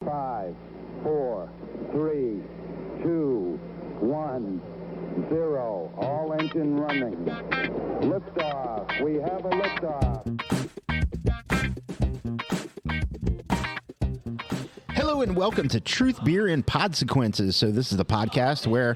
5, 4, 3, 2, 1, 0. All engine running. Liftoff. We have a liftoff. Hello and welcome to Truth, Beer, and Podsequences. So this is the podcast where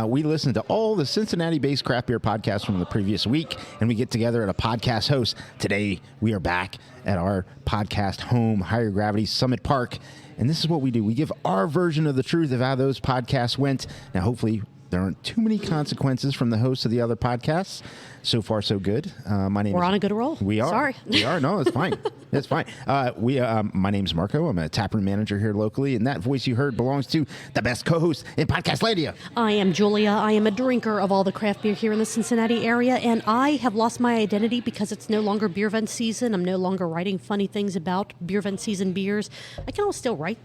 we listen to all the Cincinnati-based craft beer podcasts from the previous week, and we get together at a podcast host. Today, we are back at our podcast home, Higher Gravity Summit Park, and this is what we do. We give our version of the truth of how those podcasts went. Now, hopefully, there aren't too many consequences from the hosts of the other podcasts. So far, so good. My name. We're on a good roll. We are. Sorry. We are. No, it's fine. It's fine. My name's Marco. I'm a taproom manager here locally, and that voice you heard belongs to the best co-host in Podcast Ladia. I am Julia. I am a drinker of all the craft beer here in the Cincinnati area, and I have lost my identity because it's no longer beer vent season. I'm no longer writing funny things about beer vent season beers. I can still write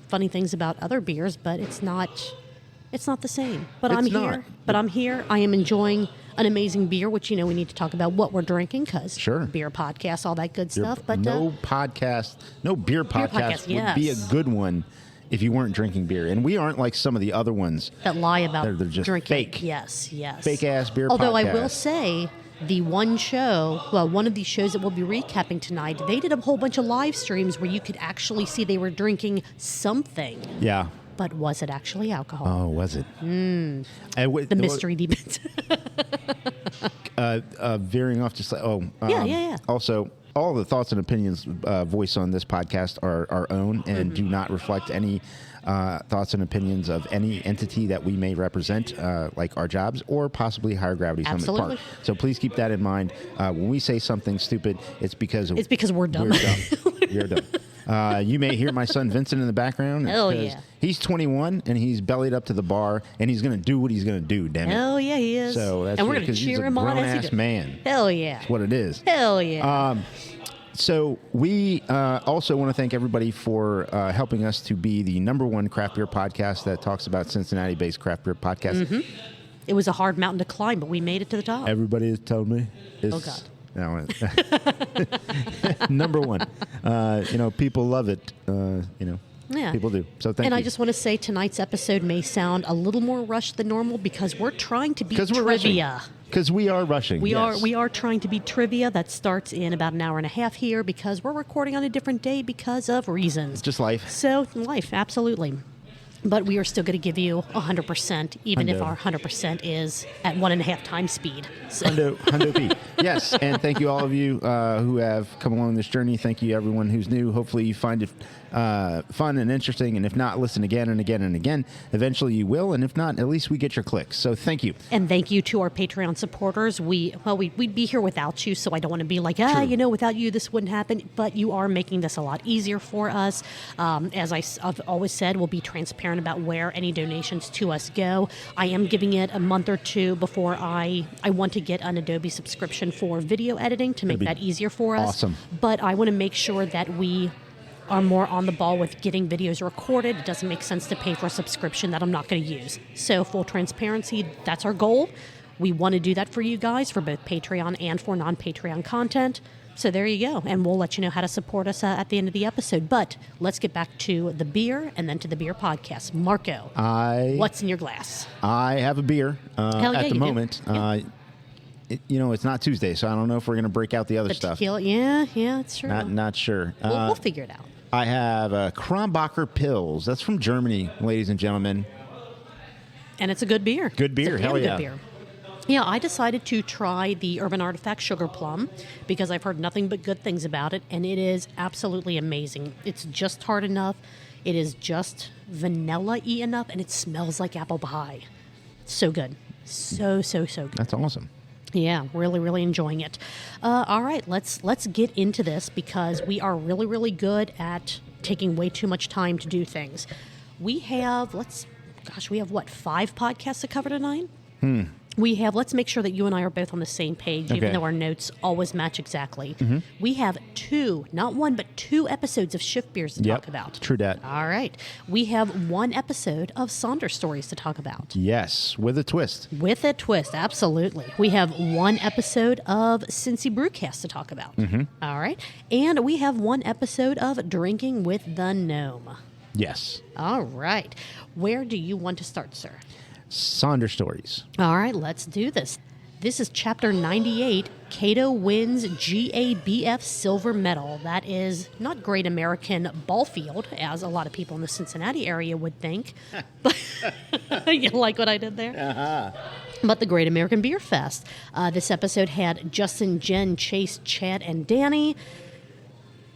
funny things about other beers, but it's not the same. But I'm here. I am enjoying an amazing beer, which, we need to talk about what we're drinking because beer podcasts, all that good stuff. But no beer podcast would be a good one if you weren't drinking beer. And we aren't like some of the other ones that lie about they're just drinking. Fake. Yes. Fake-ass beer Although podcast. I will say, one of these shows that we'll be recapping tonight, they did a whole bunch of live streams where you could actually see they were drinking something. Yeah. But was it actually alcohol? Oh, was it? The mystery deep. Veering off just like, yeah. Also, all the thoughts and opinions voiced on this podcast are our own and do not reflect any thoughts and opinions of any entity that we may represent, like our jobs or possibly Higher Gravity Summit Park. So please keep that in mind. When we say something stupid, it's because we're dumb. We're dumb. You may hear my son Vincent in the background. Hell yeah. He's 21 and he's bellied up to the bar and he's going to do what he's going to do, damn it. Hell yeah, he is. So that's and we're going to cheer him on as he does. Man. Hell yeah. That's what it is. Hell yeah. So we also want to thank everybody for helping us to be the #1 craft beer podcast that talks about Cincinnati-based craft beer podcasts. Mm-hmm. It was a hard mountain to climb, but we made it to the top. Everybody has told me. Oh, God. No, #1. People love it. Yeah. People do. So thank you. And I just want to say tonight's episode may sound a little more rushed than normal because we're trying to be trivia. Because we are rushing. We are trying to be trivia. That starts in about an hour and a half here because we're recording on a different day because of reasons. Just life. So life, absolutely. But we are still going to give you 100%, even if our 100% is at 1.5 times speed. So. Hundo P. Yes, and thank you all of you who have come along this journey. Thank you everyone who's new. Hopefully you find it fun and interesting, and if not, listen again and again and again. Eventually you will, and if not, at least we get your clicks. So thank you. And thank you to our Patreon supporters. We'd be here without you, so I don't want to be like, without you this wouldn't happen. But you are making this a lot easier for us. As I've always said, we'll be transparent about where any donations to us go. I am giving it a month or two before I want to get an Adobe subscription for video editing to make that easier for us. Awesome. But I want to make sure that we are more on the ball with getting videos recorded. It doesn't make sense to pay for a subscription that I'm not going to use. So full transparency, that's our goal. We want to do that for you guys for both Patreon and for non-Patreon content. So there you go. And we'll let you know how to support us at the end of the episode. But let's get back to the beer and then to the beer podcast. Marco, what's in your glass? I have a beer at the moment. Yeah. It's not Tuesday, so I don't know if we're going to break out the other stuff. Tequila, yeah, it's true. Not sure. We'll figure it out. I have a Krombacher Pils. That's from Germany, ladies and gentlemen. And it's a good beer. Good beer, hell yeah. Good beer. Yeah, I decided to try the Urban Artifact Sugar Plum because I've heard nothing but good things about it, and it is absolutely amazing. It's just tart enough. It is just vanilla-y enough, and it smells like apple pie. So good. So good. That's awesome. Yeah, really, really enjoying it. All right, let's get into this because we are really, really good at taking way too much time to do things. We have, 5 podcasts to cover tonight? Let's make sure that you and I are both on the same page, even though our notes always match exactly. Mm-hmm. We have 2, not 1, but 2 episodes of shift beers to talk about. True that. All right. We have 1 episode of Sonder stories to talk about. Yes, with a twist. With a twist, absolutely. We have 1 episode of Cincy Brewcast to talk about. Mm-hmm. All right. And we have 1 episode of Drinking with the Gnome. Yes. All right. Where do you want to start, sir? Sonder stories. All right, let's do this. This is chapter 98. Kato wins GABF silver medal. That is not Great American Ball Field, as a lot of people in the Cincinnati area would think. But you like what I did there? Uh-huh. But the Great American Beer Fest. This episode had Justin, Jen, Chase, Chad, and Danny.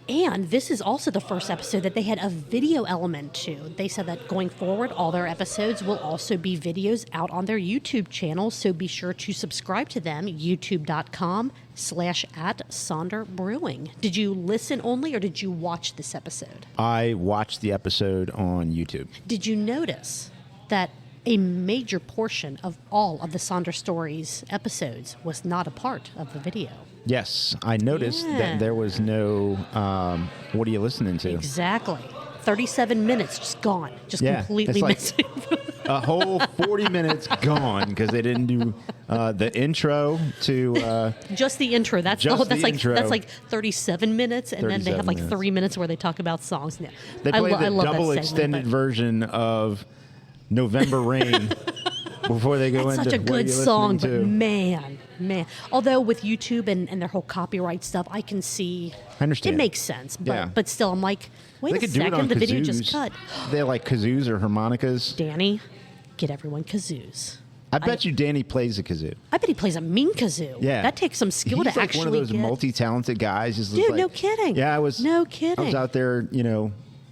And this is also the first episode that they had a video element to. They said that going forward, all their episodes will also be videos out on their YouTube channel. So be sure to subscribe to them, youtube.com/@SonderBrewing. Did you listen only or did you watch this episode? I watched the episode on YouTube. Did you notice that a major portion of all of the Sonder Stories episodes was not a part of the video? Yes, I noticed that there was no, what are you listening to? Exactly. 37 minutes just gone. Just completely it's like missing. a whole 40 minutes gone because they didn't do the intro to... Just the intro. That's Just that's the like intro. that's like 37 minutes, and then they have like 37 3 minutes where they talk about songs. Yeah. They played I the love double that segment, extended version of November Rain before they go That's into such a what good you're song, listening but to. man. Although with YouTube and their whole copyright stuff, I can see I understand. it makes sense. But Yeah. but still, I'm like, wait They a could do it on second, the video just kazoos. cut. They like kazoos or harmonicas. Danny, get everyone kazoos. I bet you Danny plays a kazoo. I bet he plays a mean kazoo. Yeah. That takes some skill He's to like actually one of those get. multi-talented guys. Just Dude, like, no kidding. Yeah, I was. No I kidding. was out there,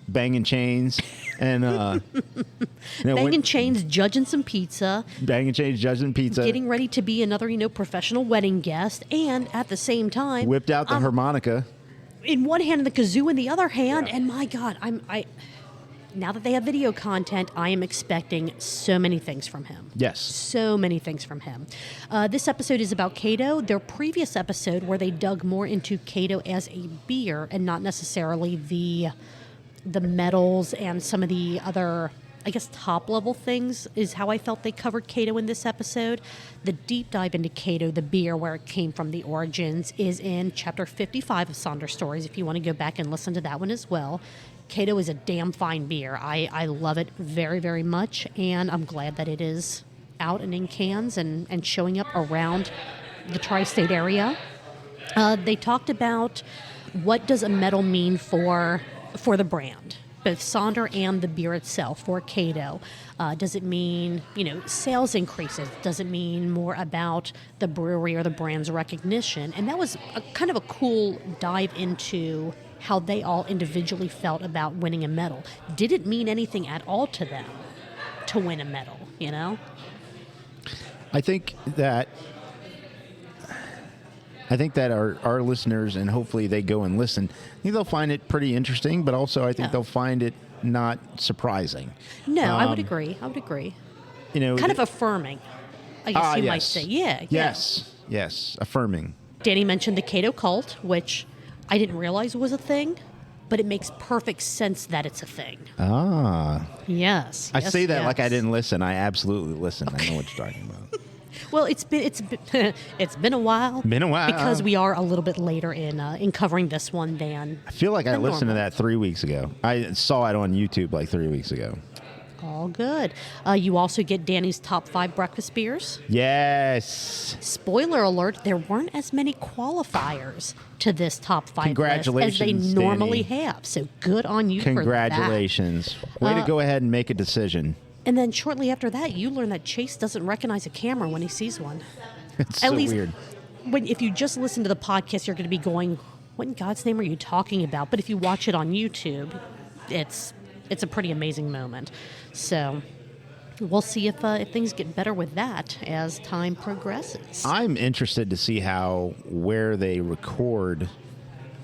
banging chains and Banging chains, judging some pizza, banging chains, judging pizza. getting ready to be another, professional wedding guest, and at the same time, Whipped out the harmonica. in one hand and the kazoo in the other hand. And my God, now that they have video content, I am expecting so many things from him. Yes. So many things from him. This episode is about Kato. Their previous episode, where they dug more into Kato as a beer and not necessarily the medals and some of the other, I guess, top-level things, is how I felt they covered Kato in this episode. The deep dive into Kato, the beer, where it came from, the origins, is in Chapter 55 of Sonder Stories, if you want to go back and listen to that one as well. Kato is a damn fine beer. I love it very, very much, and I'm glad that it is out and in cans and showing up around the tri-state area. They talked about what does a medal mean for the brand, both Sonder and the beer itself for Kato. Does it mean, sales increases? Does it mean more about the brewery or the brand's recognition? And that was kind of a cool dive into how they all individually felt about winning a medal. Did it mean anything at all to them to win a medal, I think that our listeners, and hopefully they go and listen, I think they'll find it pretty interesting, but also I think they'll find it not surprising. No, I would agree. Kind of affirming, I guess you might say. Yeah. Yes, affirming. Danny mentioned the Kato cult, which I didn't realize was a thing, but it makes perfect sense that it's a thing. Ah. Yes. I say that like I didn't listen. I absolutely listened. I know what you're talking about. Well, it's been it's been a while. Been a while. Because we are a little bit later in covering this one than I feel like I listened normal. to that 3 weeks ago. I saw it on YouTube like 3 weeks ago. All good. You also get Danny's top 5 breakfast beers. Yes. Spoiler alert, there weren't as many qualifiers to this top 5 list as they Congratulations, normally Danny. have. So good on you Congratulations. Way to go ahead and make a decision. for that. And then shortly after that, you learn that Chase doesn't recognize a camera when he sees one. It's At so least weird. if you just listen to the podcast, you're going to be going, what in God's name are you talking about? But if you watch it on YouTube, it's a pretty amazing moment. So we'll see if things get better with that as time progresses. I'm interested to see how where they record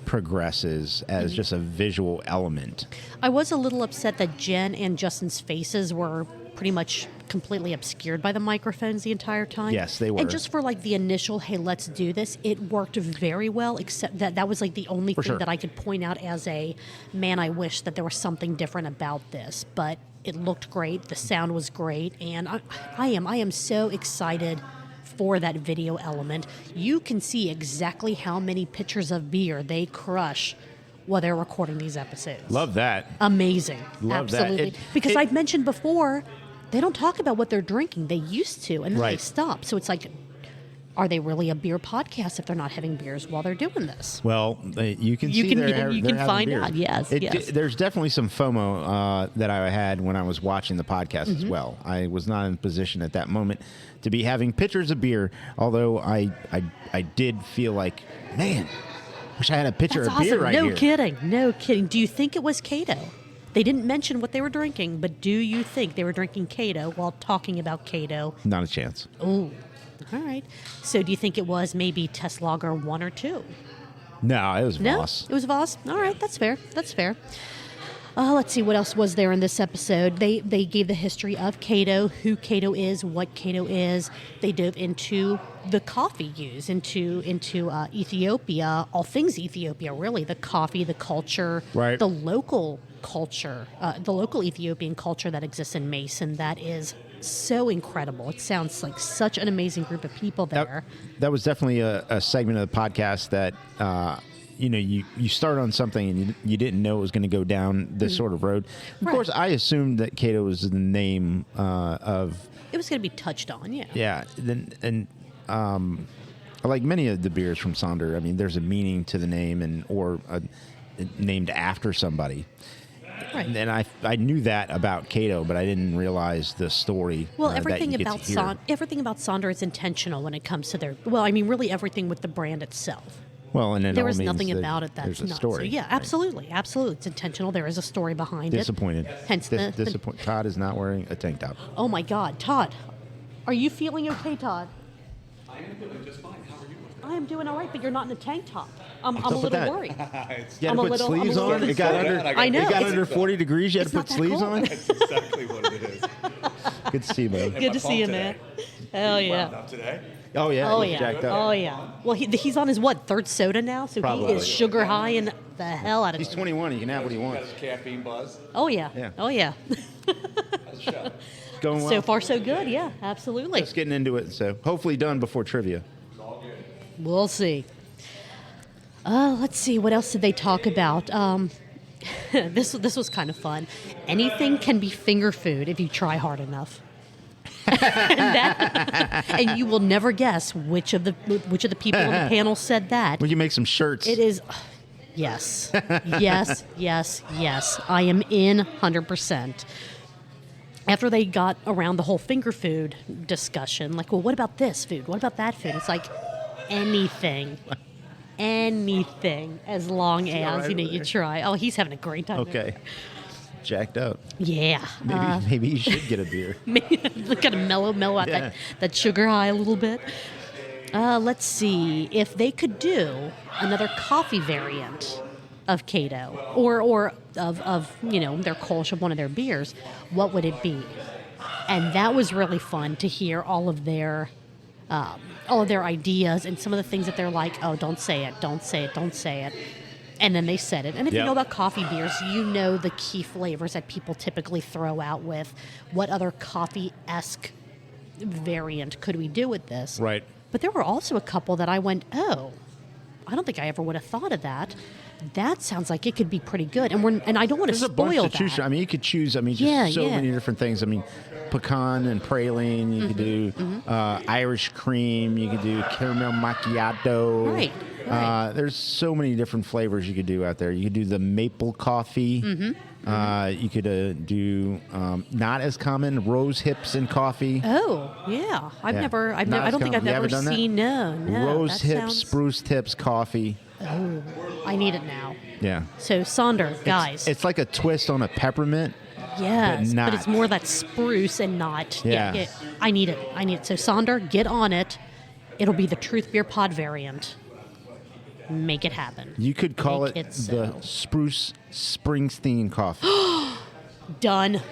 progresses as just a visual element. I was a little upset that Jen and Justin's faces were pretty much completely obscured by the microphones the entire time. Yes, they were. And just for like the initial, hey, let's do this, it worked very well, except that was like the only thing sure. that I could point out as a, man, I wish that there was something different about this. But it looked great, the sound was great, and I am so excited for that video element. You can see exactly how many pitchers of beer they crush while they're recording these episodes. Love that. Amazing. Love that. Absolutely. Because I've mentioned before, they don't talk about what they're drinking. They used to, and then they Right. stop. So it's like, are they really a beer podcast if they're not having beers while they're doing this? Well, you can You see can- they're you they're can having find beer. out. Yes, yes. There's definitely some FOMO that I had when I was watching the podcast Mm-hmm. as well. I was not in a position at that moment to be having pitchers of beer, although I did feel like, man, wish I had a pitcher That's of beer awesome. right No here. kidding. No kidding. Do you think it was Kato? They didn't mention what they were drinking, but do you think they were drinking Kato while talking about Kato? Not a chance. Oh, all right. So do you think it was maybe Test Lager 1 or 2? No, it was No, Voss. it was Voss. All right, that's fair. That's fair. Let's see, what else was there in this episode? They gave the history of Kato, who Kato is, what Kato is. They dove into the coffee use, into Ethiopia, all things Ethiopia, really. The coffee, the culture, Right. the local culture, the local Ethiopian culture that exists in Mason that is so incredible. It sounds like such an amazing group of people there. That was definitely a segment of the podcast that you start on something and you didn't know it was going to go down this sort of road. Of Right. course, I assumed that Kato was the name of It was going to be touched on, yeah. like many of the beers from Sonder. I mean, there's a meaning to the name or named after somebody. Right. And I knew that about Kato, but I didn't realize the story. Well, that everything you get about to hear. everything about Sonder is intentional when it comes to their. Well, I mean, really everything with the brand itself. Well, and it There all was means nothing that about it that's there's a not. story. So yeah, right? absolutely, absolutely, it's intentional. There is a story behind Disappointed. it. Hence the. Disappointed. Todd is not wearing a tank top. Oh my God, Todd, are you feeling okay, Todd? I am feeling just fine. How are you? I am doing all right, but you're not in a tank top. I'm a up with little that? worried. You had I'm to a put little- sleeves I'm a on. little It got concerned. under. I know, It got it's- under 40 degrees. You had it's to not put that sleeves cold. on. That's exactly what it is. Good to see you, buddy. Good my to see pump you, today. man. Hell yeah. Not today. Oh yeah. Oh he's yeah. jacked up. Oh yeah. Well, he's on his what, third soda now, so Probably. he is sugar high and the hell out of He's it. 21. He can have what he Got wants. his caffeine buzz. Oh yeah. Yeah. Oh yeah. How's the show? Going well. So far, so good. Yeah, absolutely. Just getting into it. So hopefully done before trivia. It's all good. We'll see. Let's see. What else did they talk about? This was kind of fun. Anything can be finger food if you try hard enough. and you will never guess which of the people on the panel said that. We can make some shirts. It is. Yes. Yes. Yes. Yes. I am in 100%. After they got around the whole finger food discussion, like, well, what about this food? What about that food? It's like anything. Anything as long as, all right over you there? try. Oh, he's having a great time. Okay. Jacked up. Yeah. Maybe you should get a beer. Kind of mellow out Yeah. that sugar high a little bit. Let's see if they could do another coffee variant of Kato or of their Kolsch of one of their beers. What would it be? And that was really fun to hear all of their ideas and some of the things that they're like, oh, don't say it, don't say it, don't say it. And then they said it. And if you Yep. know about coffee beers, you know the key flavors that people typically throw out with what other coffee-esque variant could we do with this. Right. But there were also a couple that I went, oh, I don't think I ever would have thought of that. That sounds like it could be pretty good. And I don't want to There's a bunch spoil to choose that. from. I mean, you could choose. Just Yeah, so yeah. many different things. I mean, pecan and praline. You could do Irish cream. You could do caramel macchiato. Right. There's so many different flavors you could do out there. You could do the maple coffee. You could do not as common rose hips in coffee. Oh, yeah. I Yeah. don't think I've You ever haven't done that? seen, no. Rose that hips, sounds- spruce tips coffee. Oh, I need it now. Yeah. So, Sonder, guys. It's like a twist on a peppermint. Yes, not. but it's more that spruce and not. Yeah. I need it. So, Sonder, get on it. It'll be the Truth Beer Pod variant. Make it happen. You could call Make it it the so. Spruce Springsteen coffee. Done.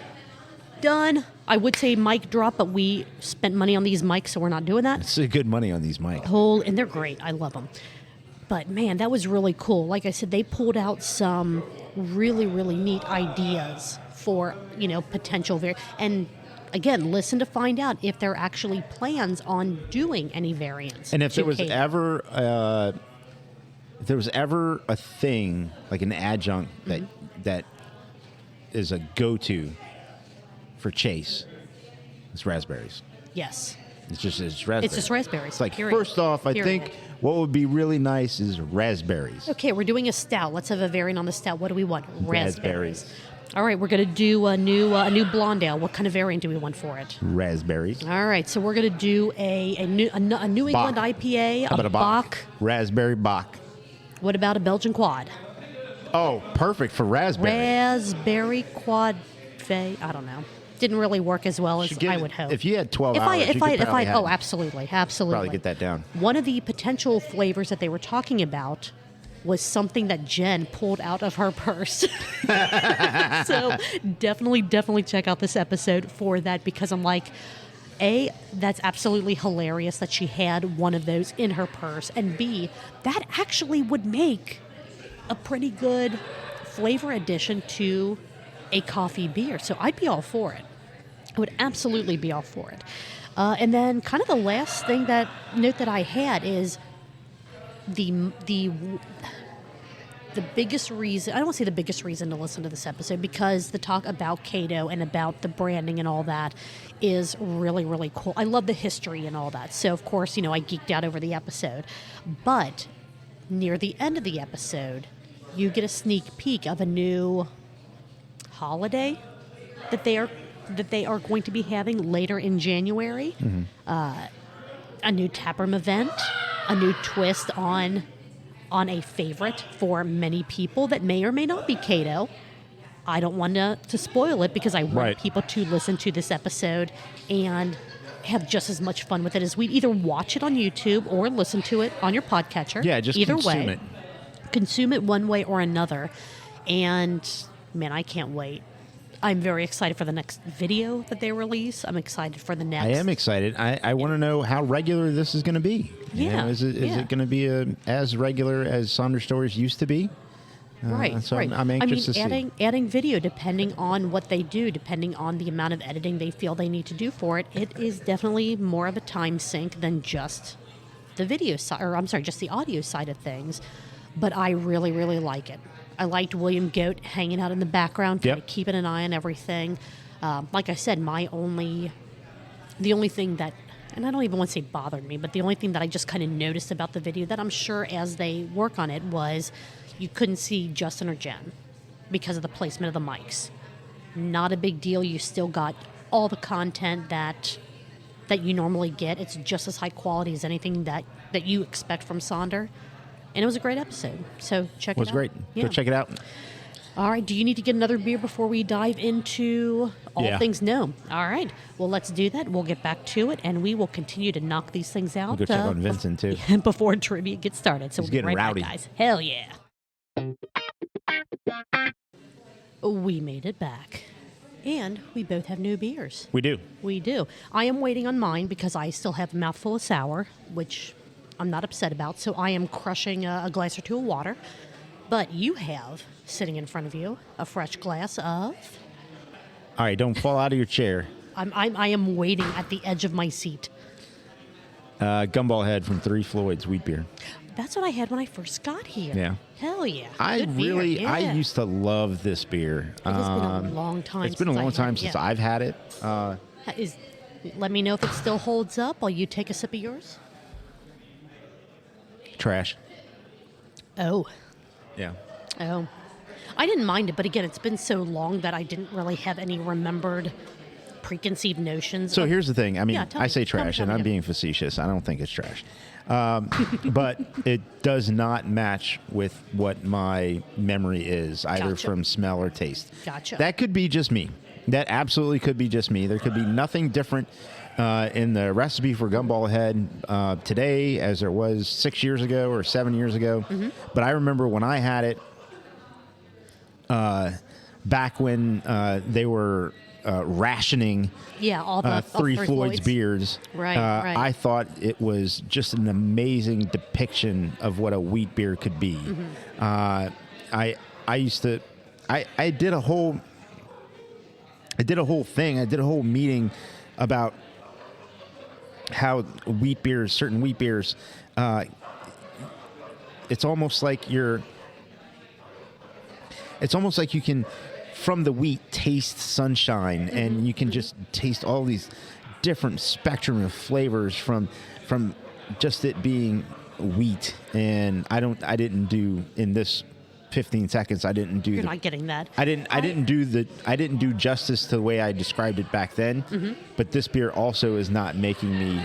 I would say mic drop, but we spent money on these mics, so we're not doing that. It's good money on these mics. And they're great. I love them. But man, that was really cool. Like I said, they pulled out some really, really neat ideas for, potential and again, listen to find out if there are actually plans on doing any variants. And if to there was Kato. ever if there was ever a thing like an adjunct that is a go-to for Chase, it's raspberries. Yes. It's raspberries. It's just raspberries. It's like, period. first off, I think what would be really nice is raspberries. Okay, we're doing a stout. Let's have a variant on the stout. What do we want? Raspberries. All right, we're going to do a new blonde ale. What kind of variant do we want for it? Raspberries. All right, so we're going to do a New England IPA, How about a Bach? Raspberry Bach. What about a Belgian Quad? Oh, perfect for raspberry. Raspberry Quad I don't know. Didn't really work as well as I would hope. If you had 12 hours, oh, absolutely. Probably get that down. One of the potential flavors that they were talking about was something that Jen pulled out of her purse. So definitely check out this episode for that, because I'm like, A, that's absolutely hilarious that she had one of those in her purse, and B, that actually would make a pretty good flavor addition to a coffee beer. So I'd be all for it. I would absolutely be all for it. And then kind of the last note that I had is the biggest reason, I don't want to say the biggest reason to listen to this episode, because the talk about Kato and about the branding and all that is really, really cool. I love the history and all that. So, of course, I geeked out over the episode. But near the end of the episode, you get a sneak peek of a new holiday that they are going to be having later in January. A new taproom event, a new twist on a favorite for many people that may or may not be Kato. I don't want to spoil it, because I want people to listen to this episode and have just as much fun with it as we either watch it on YouTube or listen to it on your podcatcher. Yeah, just either consume way. it. Consume it one way or another. And man, I can't wait. I'm very excited for the next video that they release. I'm excited for the next. I am excited. I want to know how regular this is going to be. Is it going to be as regular as Sonder stories used to be? Right. So I'm anxious to see. Adding video, depending on what they do, depending on the amount of editing they feel they need to do for it, it is definitely more of a time sink than just the video side, or I'm sorry, just the audio side of things. But I really, really like it. I liked William Goat hanging out in the background, kind of keeping an eye on everything. Like I said, the only thing that, and I don't even want to say bothered me, but the only thing that I just kind of noticed about the video that I'm sure as they work on it was you couldn't see Justin or Jen because of the placement of the mics. Not a big deal. You still got all the content that you normally get. It's just as high quality as anything that you expect from Sonder. And it was a great episode. So check it out. It was great. Yeah. Go check it out. All right. Do you need to get another beer before we dive into all things Gnome? All right. Well, let's do that. We'll get back to it, and we will continue to knock these things out. We'll go check on Vincent, too. Before trivia gets started. So He's we'll getting be right rowdy. back, guys. Hell yeah. We made it back. And we both have new beers. We do. We do. I am waiting on mine because I still have a mouthful of sour, which I'm not upset about. So I am crushing a glass or two of water. But you have, sitting in front of you, a fresh glass of... All right, don't fall out of your chair. I am waiting at the edge of my seat. Gumballhead from Floyds wheat beer. That's what I had when I first got here. Yeah. Hell yeah. I Good beer. I Yeah. used to love this beer. It has been a long time. It's been a long time since I've had it. Let me know if it still holds up while you take a sip of yours. Trash. Oh. Yeah. Oh. I didn't mind it, but again, it's been so long that I didn't really have any remembered preconceived notions. So here's the thing. I mean, tell I me, say tell me, trash, tell and me. I'm being facetious. I don't think it's trash. But it does not match with what my memory is, either Gotcha. from smell or taste. Gotcha. That could be just me. That absolutely could be just me. There could be nothing different in the recipe for Gumballhead today as there was 6 years ago or 7 years ago. Mm-hmm. But I remember when I had it back when they were rationing all the three Floyds beers. Right, right. I thought it was just an amazing depiction of what a wheat beer could be. Mm-hmm. I used to I did a whole thing. I did a whole meeting about how certain wheat beers it's almost like you can, from the wheat, taste sunshine, and you can just taste all these different spectrum of flavors from just it being wheat. And I didn't do in this 15 seconds. I didn't do. You're not getting that. I didn't do justice to the way I described it back then. But this beer also is not making me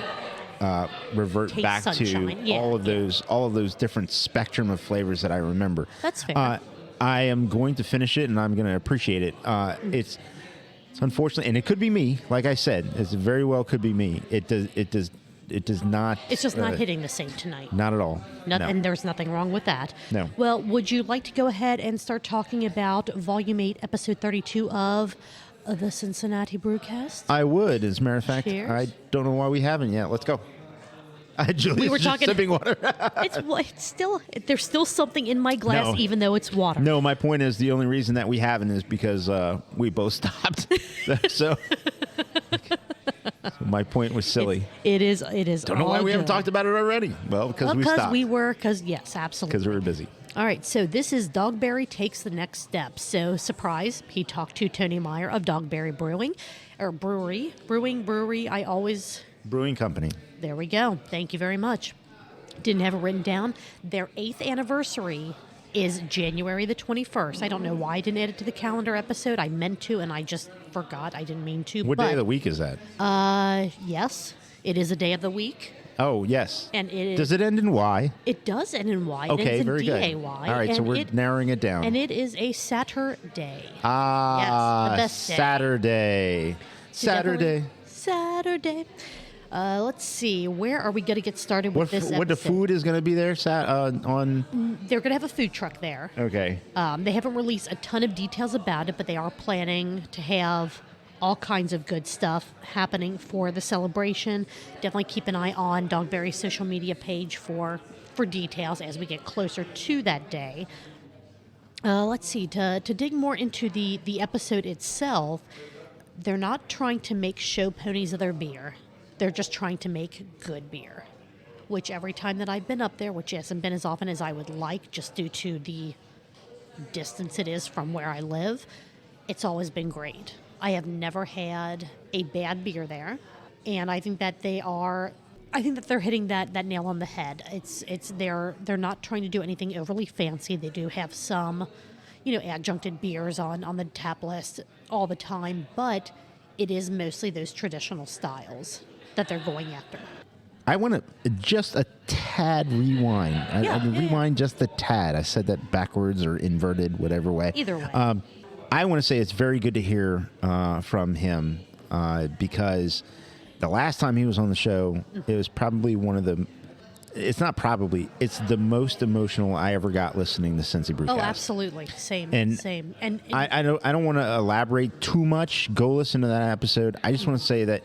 revert Taste back sunshine. to all of those different spectrum of flavors that I remember. That's fair. I am going to finish it, and I'm going to appreciate it. It's unfortunately, and it could be me. Like I said, it very well could be me. It does not. It's just not hitting the same tonight. Not at all. No. And there's nothing wrong with that. No. Well, would you like to go ahead and start talking about Volume 8, Episode 32 of the Cincinnati Brewcast? I would. As a matter of fact, Cheers. I don't know why we haven't yet. Let's go. Julie's We were just talking- sipping water. It's still, there's still something in my glass, No. even though it's water. No, my point is the only reason that we haven't is because we both stopped. so my point was silly. It is. Don't know why we haven't talked about it already. Well, because we stopped. Yes, absolutely. Because we were busy. All right, so this is Dogberry Takes the Next Step. So, surprise, he talked to Tony Meyer of Dogberry Brewing, or Brewery. Brewing company. There we go. Thank you very much. Didn't have it written down. Their 8th anniversary is January the 21st. I don't know why I didn't add it to the calendar episode. I meant to, and I just forgot. I didn't mean to. What day of the week is that? Yes, it is a day of the week. Oh, yes. And it Does it end in Y? It does end in Y. It Okay, ends in very good. D-A-Y. All right, so we're narrowing it down. And it is a Saturday. Ah, Yes, the best day. Saturday. Saturday. Saturday. Let's see. Where are we going to get started with this episode? What the food is going to be there on? They're going to have a food truck there. Okay. They haven't released a ton of details about it, but they are planning to have all kinds of good stuff happening for the celebration. Definitely keep an eye on Dogberry's social media page for details as we get closer to that day. Let's see. To dig more into the episode itself, they're not trying to make show ponies of their beer. They're just trying to make good beer, which every time that I've been up there, which hasn't been as often as I would like just due to the distance it is from where I live, it's always been great. I have never had a bad beer there, and I think that they're hitting that nail on the head. They're not trying to do anything overly fancy. They do have some, adjuncted beers on the tap list all the time, but it is mostly those traditional styles that they're going after. I want to just a tad rewind. Rewind just a tad. I said that backwards or inverted, whatever way. Either way. I want to say it's very good to hear from him because the last time he was on the show, it was probably it's the most emotional I ever got listening to Cincy Brewcast. Oh, absolutely. Same. And I don't want to elaborate too much. Go listen to that episode. I just want to say that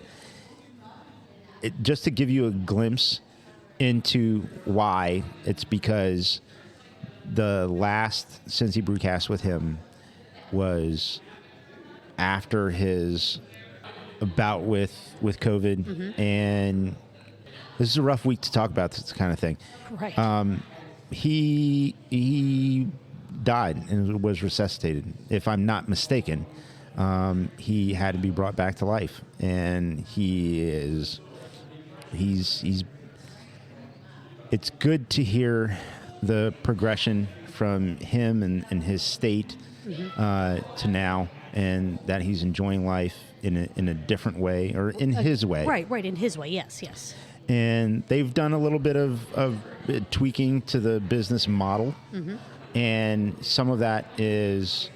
just to give you a glimpse into why, it's because the last Cincy Brewcast with him was after his bout with COVID, and this is a rough week to talk about this kind of thing. right. He died and was resuscitated. If I'm not mistaken, he had to be brought back to life, and he's. It's good to hear the progression from him and his state to now, and that he's enjoying life in a different way, or in his way. Right, in his way, yes. And they've done a little bit of tweaking to the business model, and some of that is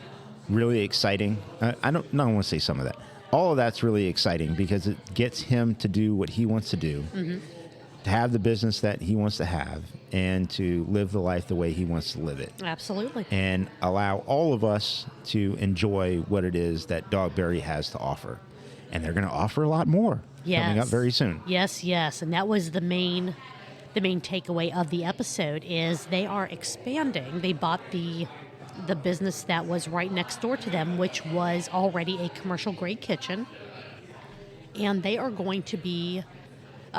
really exciting. I don't want to say some of that. All of that's really exciting because it gets him to do what he wants to do, to have the business that he wants to have, and to live the life the way he wants to live it. Absolutely. And allow all of us to enjoy what it is that Dogberry has to offer. And they're going to offer a lot more coming up very soon. Yes. And that was the main takeaway of the episode is they are expanding. They bought the business that was right next door to them, which was already a commercial grade kitchen. And they are going to be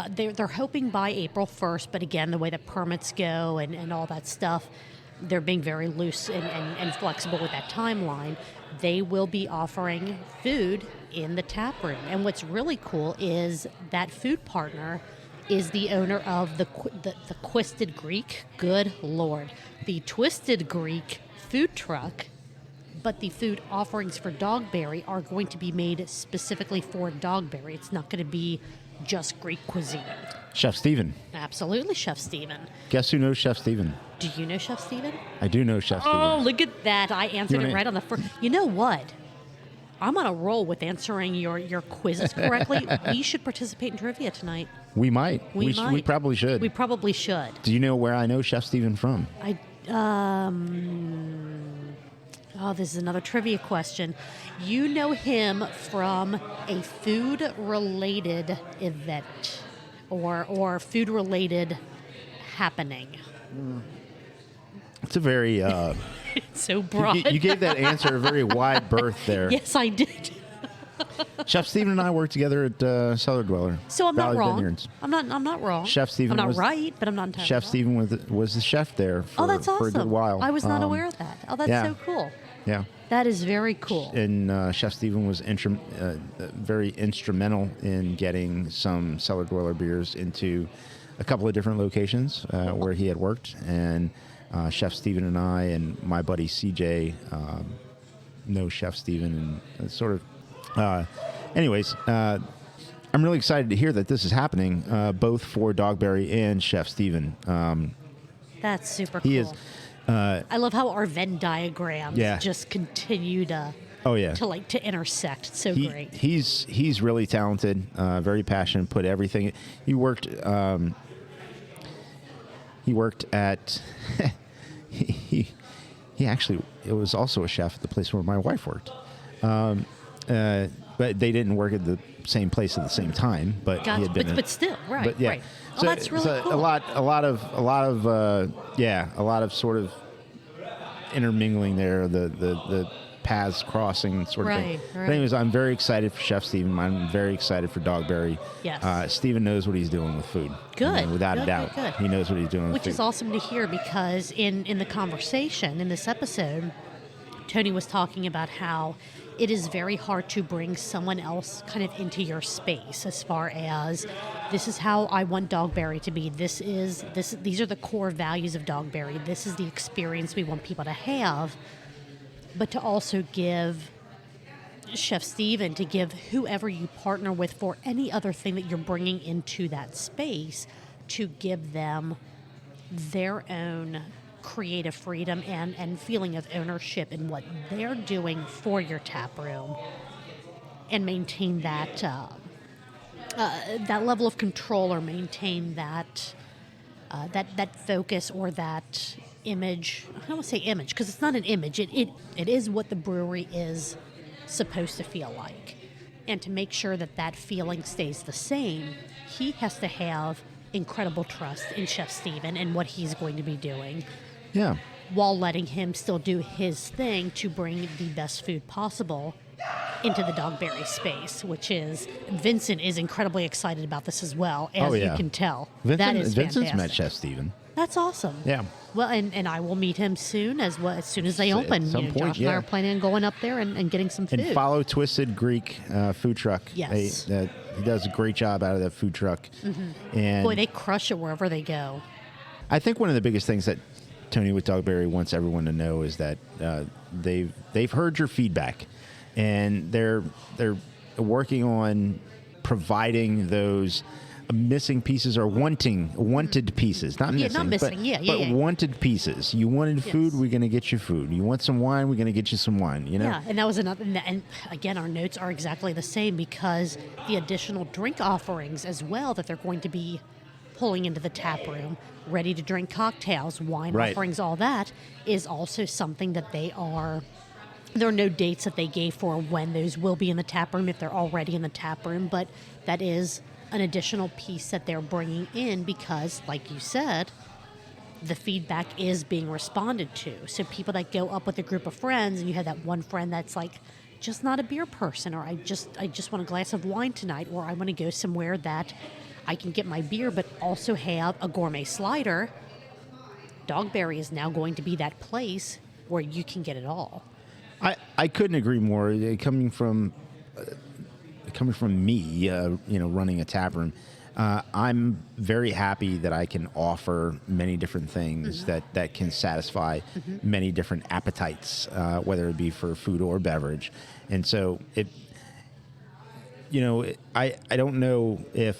They're hoping by April 1st, but again, the way the permits go and all that stuff, they're being very loose and flexible with that timeline. They will be offering food in the tap room. And what's really cool is that food partner is the owner of the Twisted Greek. Good Lord. The Twisted Greek food truck. But the food offerings for Dogberry are going to be made specifically for Dogberry. It's not going to be just Greek cuisine. Chef Steven. Absolutely, Chef Steven. Guess who knows Chef Steven? Do you know Chef Steven? I do know Chef Steven. Oh, look at that. I answered it right on the first. You know what? I'm on a roll with answering your quizzes correctly. We should participate in trivia tonight. We might. We probably should. We probably should. Do you know where I know Chef Steven from? Oh, this is another trivia question. You know him from a food-related event or food-related happening. It's a very... It's so broad. You gave that answer a very wide berth there. Yes, I did. Chef Steven and I worked together at Cellar Dweller. So I'm Valley not wrong. Vineyards. I'm not wrong. Chef Steven I'm not was, right, but I'm not entirely Chef wrong. Steven was the chef there for, That's awesome. for a good while. I was not aware of that. Oh, that's yeah. so cool. Yeah. That is very cool. And Chef Steven was very instrumental in getting some Cellar Dweller beers into a couple of different locations where he had worked. And Chef Steven and I and my buddy CJ know Chef Steven. And it's sort of... anyways, I'm really excited to hear that this is happening, both for Dogberry and Chef Steven. That's super cool. He is... I love how our Venn diagrams Yeah. just continue to to intersect. It's so great. He's really talented, very passionate. Put everything. He worked at. he actually it was also a chef at the place where my wife worked, but they didn't work at the same place at the same time. But Gotcha. he had been. But still, right. But yeah. Right. Oh, that's really cool. A lot of sort of intermingling there. The paths crossing sort of thing. Right. But anyways, I'm very excited for Chef Steven. I'm very excited for Dogberry. Yes. Steven knows what he's doing with food. Good. Without Good, a doubt. good. He knows what he's doing with Which food. is awesome to hear because in the conversation in this episode, Tony was talking about how it is very hard to bring someone else kind of into your space as far as this is how I want Dogberry to be. These are the core values of Dogberry. This is the experience we want people to have. But to also give Chef Steven, to give whoever you partner with for any other thing that you're bringing into that space, to give them their own creative freedom and feeling of ownership in what they're doing for your tap room, and maintain that that level of control, or maintain that that focus or that image. I don't want to say image because it's not an image. It is what the brewery is supposed to feel like, and to make sure that that feeling stays the same, he has to have incredible trust in Chef Steven and what he's going to be doing. Yeah. While letting him still do his thing to bring the best food possible into the Dogberry space, which is Vincent is incredibly excited about this as well, as you can tell. That is Vincent's fantastic. met Chef Steven. That's awesome. Yeah. Well, and I will meet him soon as soon as they open. At some point, Josh and I are planning on going up there and getting some food. And follow Twisted Greek food truck. Yes. He does a great job out of that food truck. Mm-hmm. And boy, they crush it wherever they go. I think one of the biggest things that Tony with Dogberry wants everyone to know is that they've heard your feedback, and they're working on providing those missing pieces or wanted pieces, not missing, not missing, but wanted pieces. You wanted food, we're going to get you food. You want some wine, we're going to get you some wine. You know. Yeah, and that was another. And again, our notes are exactly the same because the additional drink offerings as well that they're going to be pulling into the tap room, ready to drink cocktails, wine offerings, all that is also something that there are no dates that they gave for when those will be in the tap room if they're already in the tap room, but that is an additional piece that they're bringing in because, like you said, the feedback is being responded to. So people that go up with a group of friends and you have that one friend that's like just not a beer person, or I just want a glass of wine tonight, or I want to go somewhere that I can get my beer, but also have a gourmet slider. Dogberry is now going to be that place where you can get it all. I couldn't agree more. Coming from me, running a tap room, I'm very happy that I can offer many different things that can satisfy many different appetites, whether it be for food or beverage. And so I don't know if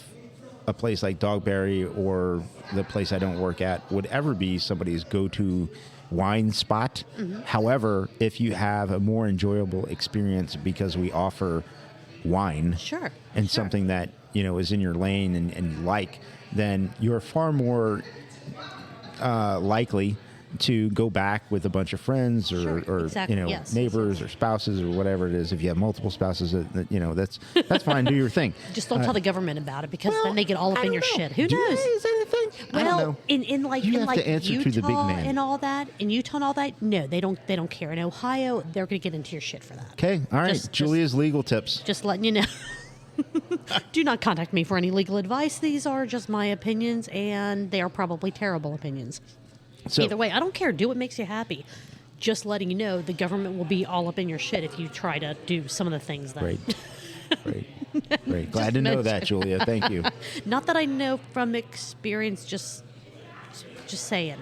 a place like Dogberry or the place I don't work at would ever be somebody's go-to wine spot. However, if you have a more enjoyable experience because we offer wine and something that is in your lane and you like, then you're far more likely to go back with a bunch of friends or neighbors or spouses or whatever it is. If you have multiple spouses, that's fine. Do your thing. Just don't tell the government about it, because then they get all up in your shit. Who knows? Is anything? Well, in to answer Utah to the big man. and all that, in Utah and all that, no, they don't care. In Ohio, they're going to get into your shit for that. Okay, all right. Julia's legal tips. Just letting you know. Do not contact me for any legal advice. These are just my opinions, and they are probably terrible opinions. So, either way, I don't care. Do what makes you happy. Just letting you know, the government will be all up in your shit if you try to do some of the things that... Great. Glad to know that, Julia. Thank you. Not that I know from experience, just saying.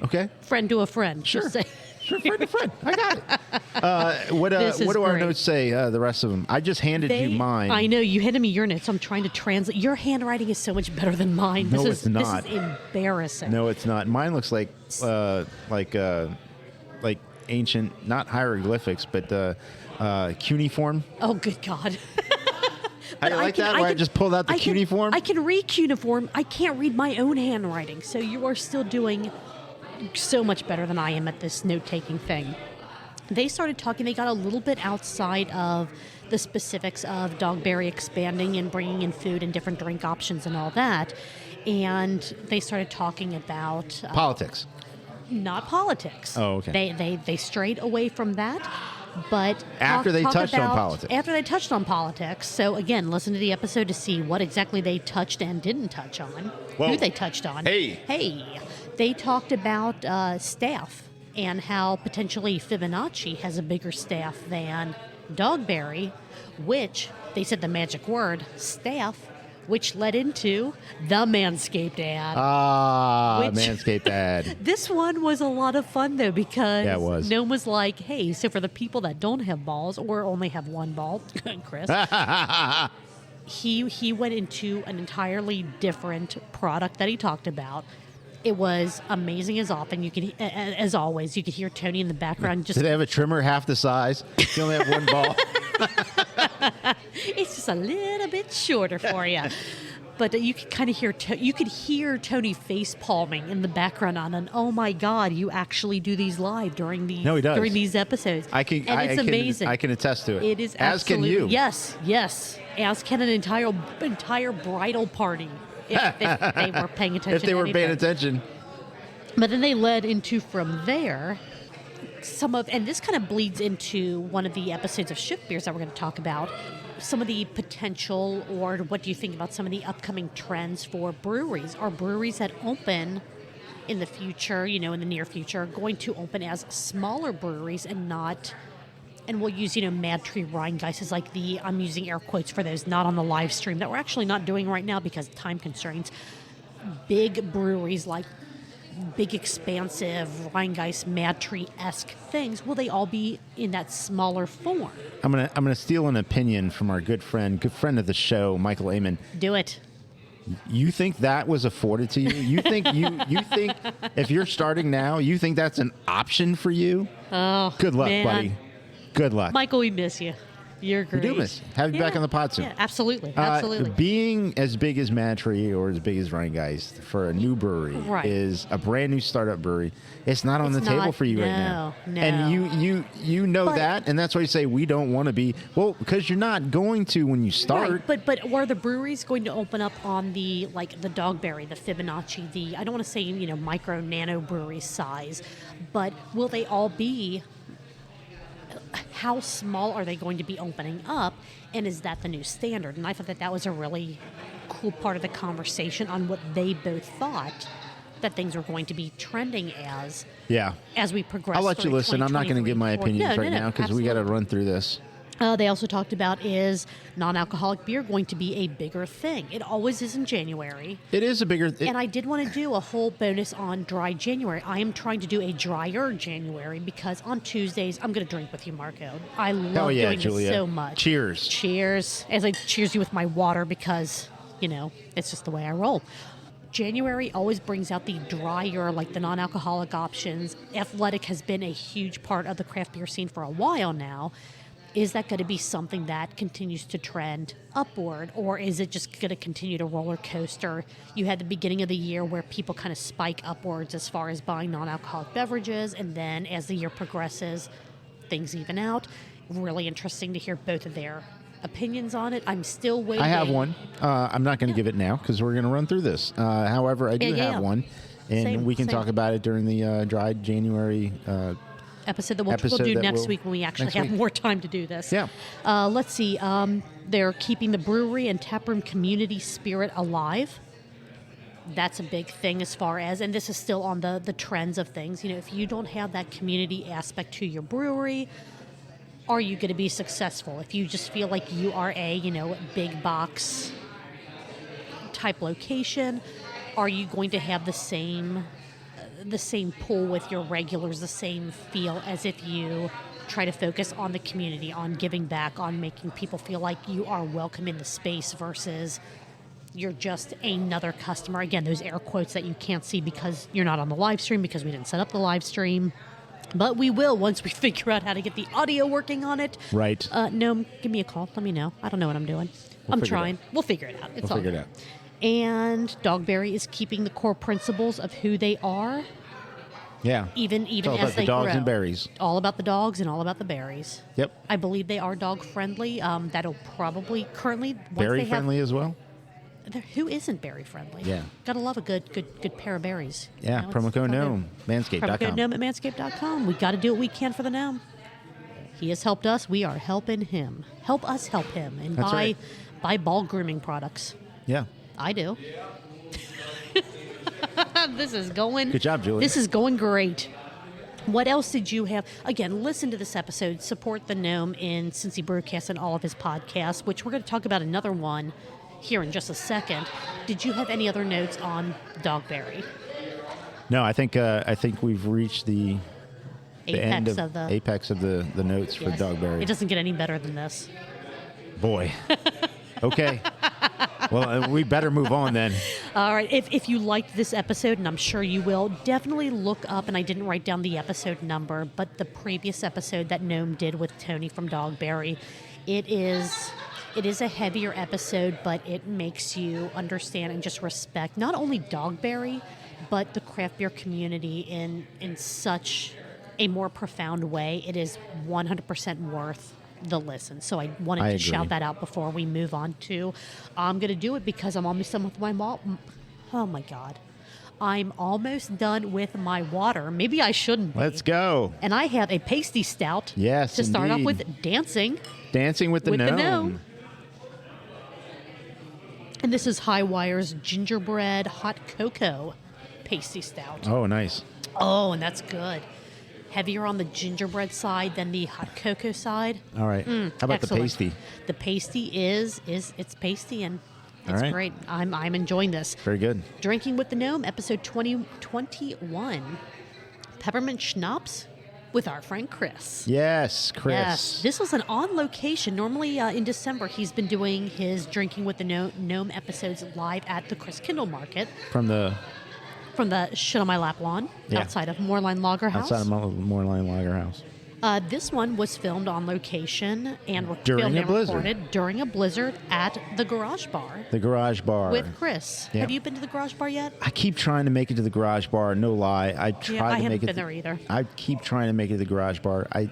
Okay. Friend to a friend. Sure. Just say. Sure, friend to friend. I got it. What do our notes say, the rest of them? I just handed you mine. I know. You handed me your notes, so I'm trying to translate. Your handwriting is so much better than mine. No, it's not. This is embarrassing. No, it's not. Mine looks like ancient, not hieroglyphics, but cuneiform. Oh, good God. I like that, where I just pulled out the cuneiform. I can read cuneiform. I can't read my own handwriting, so you are still doing so much better than I am at this note-taking thing. They started talking, they got a little bit outside of the specifics of Dogberry expanding and bringing in food and different drink options and all that, and they started talking about... politics. Not politics. Oh, okay. They strayed away from that, but... After they touched on politics. So, again, listen to the episode to see what exactly they touched and didn't touch on. Whoa. Who they touched on. Hey. They talked about staff and how potentially Fibonacci has a bigger staff than Dogberry, which, they said the magic word, staff, which led into the Manscaped ad. Manscaped ad. This one was a lot of fun, though, because it was. Gnome was like, hey, so for the people that don't have balls or only have one ball, Chris, he went into an entirely different product that he talked about. It was amazing as always. You could hear Tony in the background. Did they have a trimmer half the size? You only have one ball. It's just a little bit shorter for you. But you could kind of hear Tony face palming in the background on an, oh my God, you actually do these live during these episodes. It's amazing. I can attest to it. It is as absolutely, can you. Yes. As can an entire bridal party. If they were paying attention. If they were paying attention. But then they led into, from there, and this kind of bleeds into one of the episodes of Shift Beers that we're going to talk about, some of the potential, or what do you think about some of the upcoming trends for breweries? Are breweries that open in the future, in the near future, going to open as smaller breweries and not... And we'll use, Mad Tree Rheingeist as like I'm using air quotes for those not on the live stream that we're actually not doing right now because of time constraints. Big breweries like big, expansive Rheingeist, Mad Tree-esque things, will they all be in that smaller form? I'm gonna steal an opinion from our good friend of the show, Michael Amon. Do it. You think that was afforded to you? You think if you're starting now, you think that's an option for you? Oh, good luck, man. buddy. Good luck. Michael, we miss you. You're great. We do miss you. Have you back on the pod soon. Yeah, absolutely. Absolutely. Being as big as Mad Tree or as big as Rheingeist for a new brewery is a brand new startup brewery. It's not on the table for you right now. No. And you know that, and that's why you say we don't want to be, because you're not going to when you start. Right. But are the breweries going to open up on the Dogberry, the Fibonacci, I don't want to say, micro nano brewery size, but will they all be how small are they going to be opening up, and is that the new standard? And I thought that was a really cool part of the conversation on what they both thought that things were going to be trending as we progress. I'll let you through listen. I'm not going to give my opinions right now because we got to run through this. They also talked about, is non-alcoholic beer going to be a bigger thing? It always is in January. It is a bigger... And I did want to do a whole bonus on dry January. I am trying to do a drier January because on Tuesdays, I'm going to drink with you, Marco. I love doing Julia. this so much. Cheers. Cheers. As I cheers you with my water because, it's just the way I roll. January always brings out the drier, like the non-alcoholic options. Athletic has been a huge part of the craft beer scene for a while now. Is that going to be something that continues to trend upward, or is it just going to continue to roller coaster? You had the beginning of the year where people kind of spike upwards as far as buying non-alcoholic beverages, and then as the year progresses, things even out. Really interesting to hear both of their opinions on it. I'm still waiting. I have one. I'm not going to give it now because we're going to run through this. However, I do have one, and we can talk about it during the dry January episode that we'll do next week when we actually have more time to do this. Yeah. Let's see. They're keeping the brewery and taproom community spirit alive. That's a big thing as far as, and this is still on the trends of things. If you don't have that community aspect to your brewery, are you going to be successful? If you just feel like you are a, big box type location, are you going to have the same pull with your regulars, the same feel as if you try to focus on the community, on giving back, on making people feel like you are welcome in the space versus you're just another customer? Again, those air quotes that you can't see because you're not on the live stream because we didn't set up the live stream. But we will once we figure out how to get the audio working on it. Right. Gnome, give me a call. Let me know. I don't know what I'm doing. I'm trying. We'll figure it out. We'll figure it out. And Dogberry is keeping the core principles of who they are. Yeah. Even it's all as about they the dogs grow. and berries. All about the dogs and all about the berries. Yep. I believe they are dog friendly. That'll probably currently Berry friendly as well. Who isn't berry friendly? Yeah. Gotta love a good pair of berries. Yeah. Promo code Gnome. Manscaped.com. Promo code Gnome at manscaped.com. We got to do what we can for the Gnome. He has helped us. We are helping him. Help us help him. And buy ball grooming products. Yeah. I do. This is going... Good job, Julie. This is going great. What else did you have? Again, listen to this episode. Support the Gnome in Cincy Brewcast and all of his podcasts, which we're going to talk about another one here in just a second. Did you have any other notes on Dogberry? No, I think we've reached the Apex of the notes for Dogberry. It doesn't get any better than this. Boy. Okay. Well, we better move on then. All right. If you liked this episode, and I'm sure you will, definitely look up, and I didn't write down the episode number, but the previous episode that Gnome did with Tony from Dogberry. It is a heavier episode, but it makes you understand and just respect not only Dogberry, but the craft beer community in such a more profound way. It is 100% worth the listen. So I wanted to shout that out before we move on to, I'm going to do it because I'm almost done with my oh my God. I'm almost done with my water. Maybe I shouldn't be. Let's go. And I have a pasty stout. Yes, to start off indeed. with Dancing with the Gnome. And this is High Wire's gingerbread hot cocoa pasty stout. Oh, nice. Oh, and that's good. Heavier on the gingerbread side than the hot cocoa side. All right. How about excellent. the pasty? The pasty is it's pasty and it's right. great. I'm enjoying this. Very good. Drinking with the Gnome, episode 2021. Peppermint Schnapps with our friend Chris. Yes, Chris. Yes, this was an on location. Normally in December, he's been doing his Drinking with the Gnome episodes live at the Chris Kindle Market. From the Shit on My Lap lawn outside of Moorline Lager House. Outside of Moorline Lager House. This one was filmed on location and recorded during a blizzard at the Garage Bar. The Garage Bar. With Chris. Yep. Have you been to the Garage Bar yet? I keep trying to make it to the Garage Bar. No lie. I haven't been there either. I keep trying to make it to the Garage Bar. I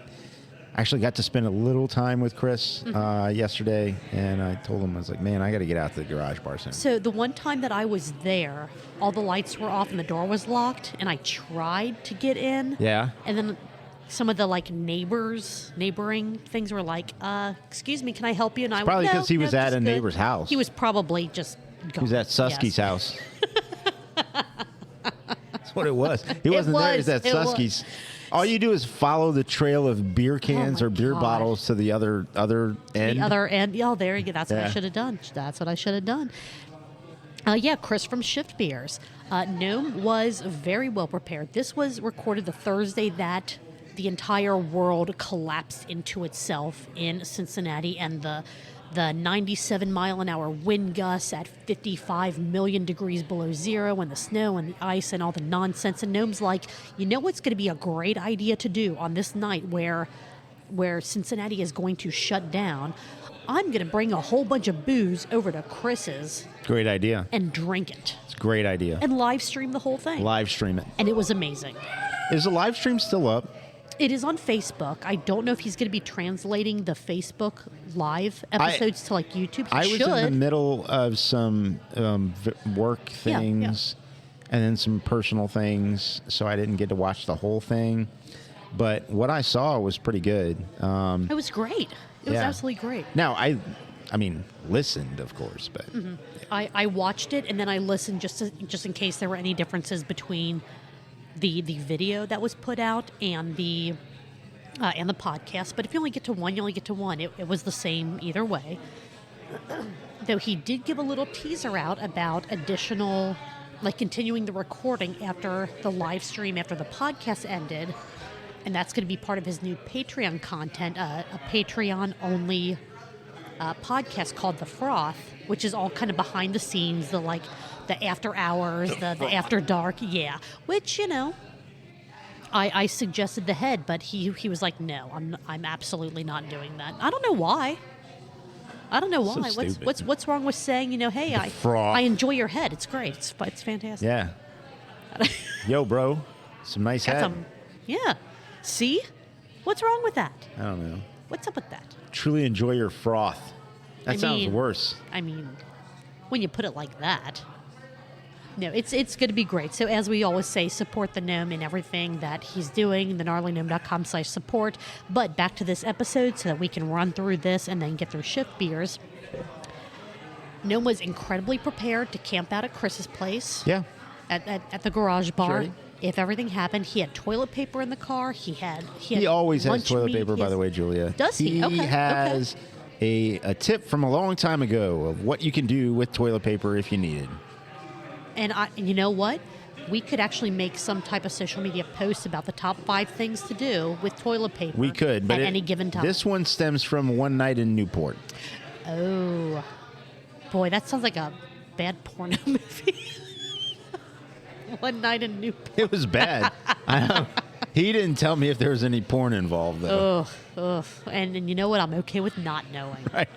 actually got to spend a little time with Chris yesterday, and I told him, I was like, man, I got to get out to the Garage Bar soon. So the one time that I was there, all the lights were off and the door was locked, and I tried to get in. Yeah. And then some of the like neighboring things were like, excuse me, can I help you? And I went, Probably no, because he was no, at just a good." neighbor's house. He was probably just gone. He was at Susky's Yes. house. That's what it was. He wasn't there. He was at It was. Susky's. All you do is follow the trail of beer cans my or beer God. bottles to the other end. The other end. Oh, there you go. That's what I Yeah. should have done. That's what I should have done. Chris from Shift Beers. Gnome was very well prepared. This was recorded the Thursday that the entire world collapsed into itself in Cincinnati, and the 97-mile-an-hour wind gusts at 55 million degrees below zero, and the snow and the ice and all the nonsense. And Gnome's like, you know what's going to be a great idea to do on this night where Cincinnati is going to shut down? I'm going to bring a whole bunch of booze over to Chris's Great idea. and drink it It's a great idea. and live stream the whole thing. Live stream it. And it was amazing. Is the live stream still up? It is on Facebook. I don't know if he's going to be translating the Facebook live episodes to like YouTube. He I was should. in the middle of some work Yeah, yeah. things and then some personal things, so I didn't get to watch the whole thing. But what I saw was pretty good. It was great. It was Yeah. absolutely great. Now, I mean, listened, of course, but I watched it and then I listened just in case there were any differences between the video that was put out and the podcast. But if you only get to one, you only get to one. It was the same either way. Though he did give a little teaser out about additional, like continuing the recording after the live stream, after the podcast ended. And that's going to be part of his new Patreon content, a Patreon-only podcast called The Froth, which is all kind of behind the scenes, the after hours, the after dark, yeah. Which, I suggested the head, but he was like, no, I'm absolutely not doing that. I don't know why. So stupid. What's wrong with saying, hey, Froth. I enjoy your head. It's great. It's fantastic. yeah. Yo, bro, some nice Got head. some, yeah. See? What's wrong with that? I don't know. What's up with that? Truly enjoy your froth. That I sounds mean- worse. I mean, when you put it like that. No, it's going to be great. So as we always say, support the Gnome and everything that he's doing, thegnarlygnome.com/support. But back to this episode so that we can run through this and then get through Shift Beers. Gnome was incredibly prepared to camp out at Chris's place. Yeah. At the garage bar. Sure. If everything happened, he had toilet paper in the car. He had He always has lunch toilet meat. paper, He by has- the way, Julia. Does he? Okay, He okay. has a tip from a long time ago of what you can do with toilet paper if you need it. And you know what? We could actually make some type of social media post about the top 5 things to do with toilet paper. We could, but at any given time. This one stems from one night in Newport. Oh, boy, that sounds like a bad porno movie. One night in Newport. It was bad. He didn't tell me if there was any porn involved, though. Ugh. And you know what? I'm okay with not knowing. Right.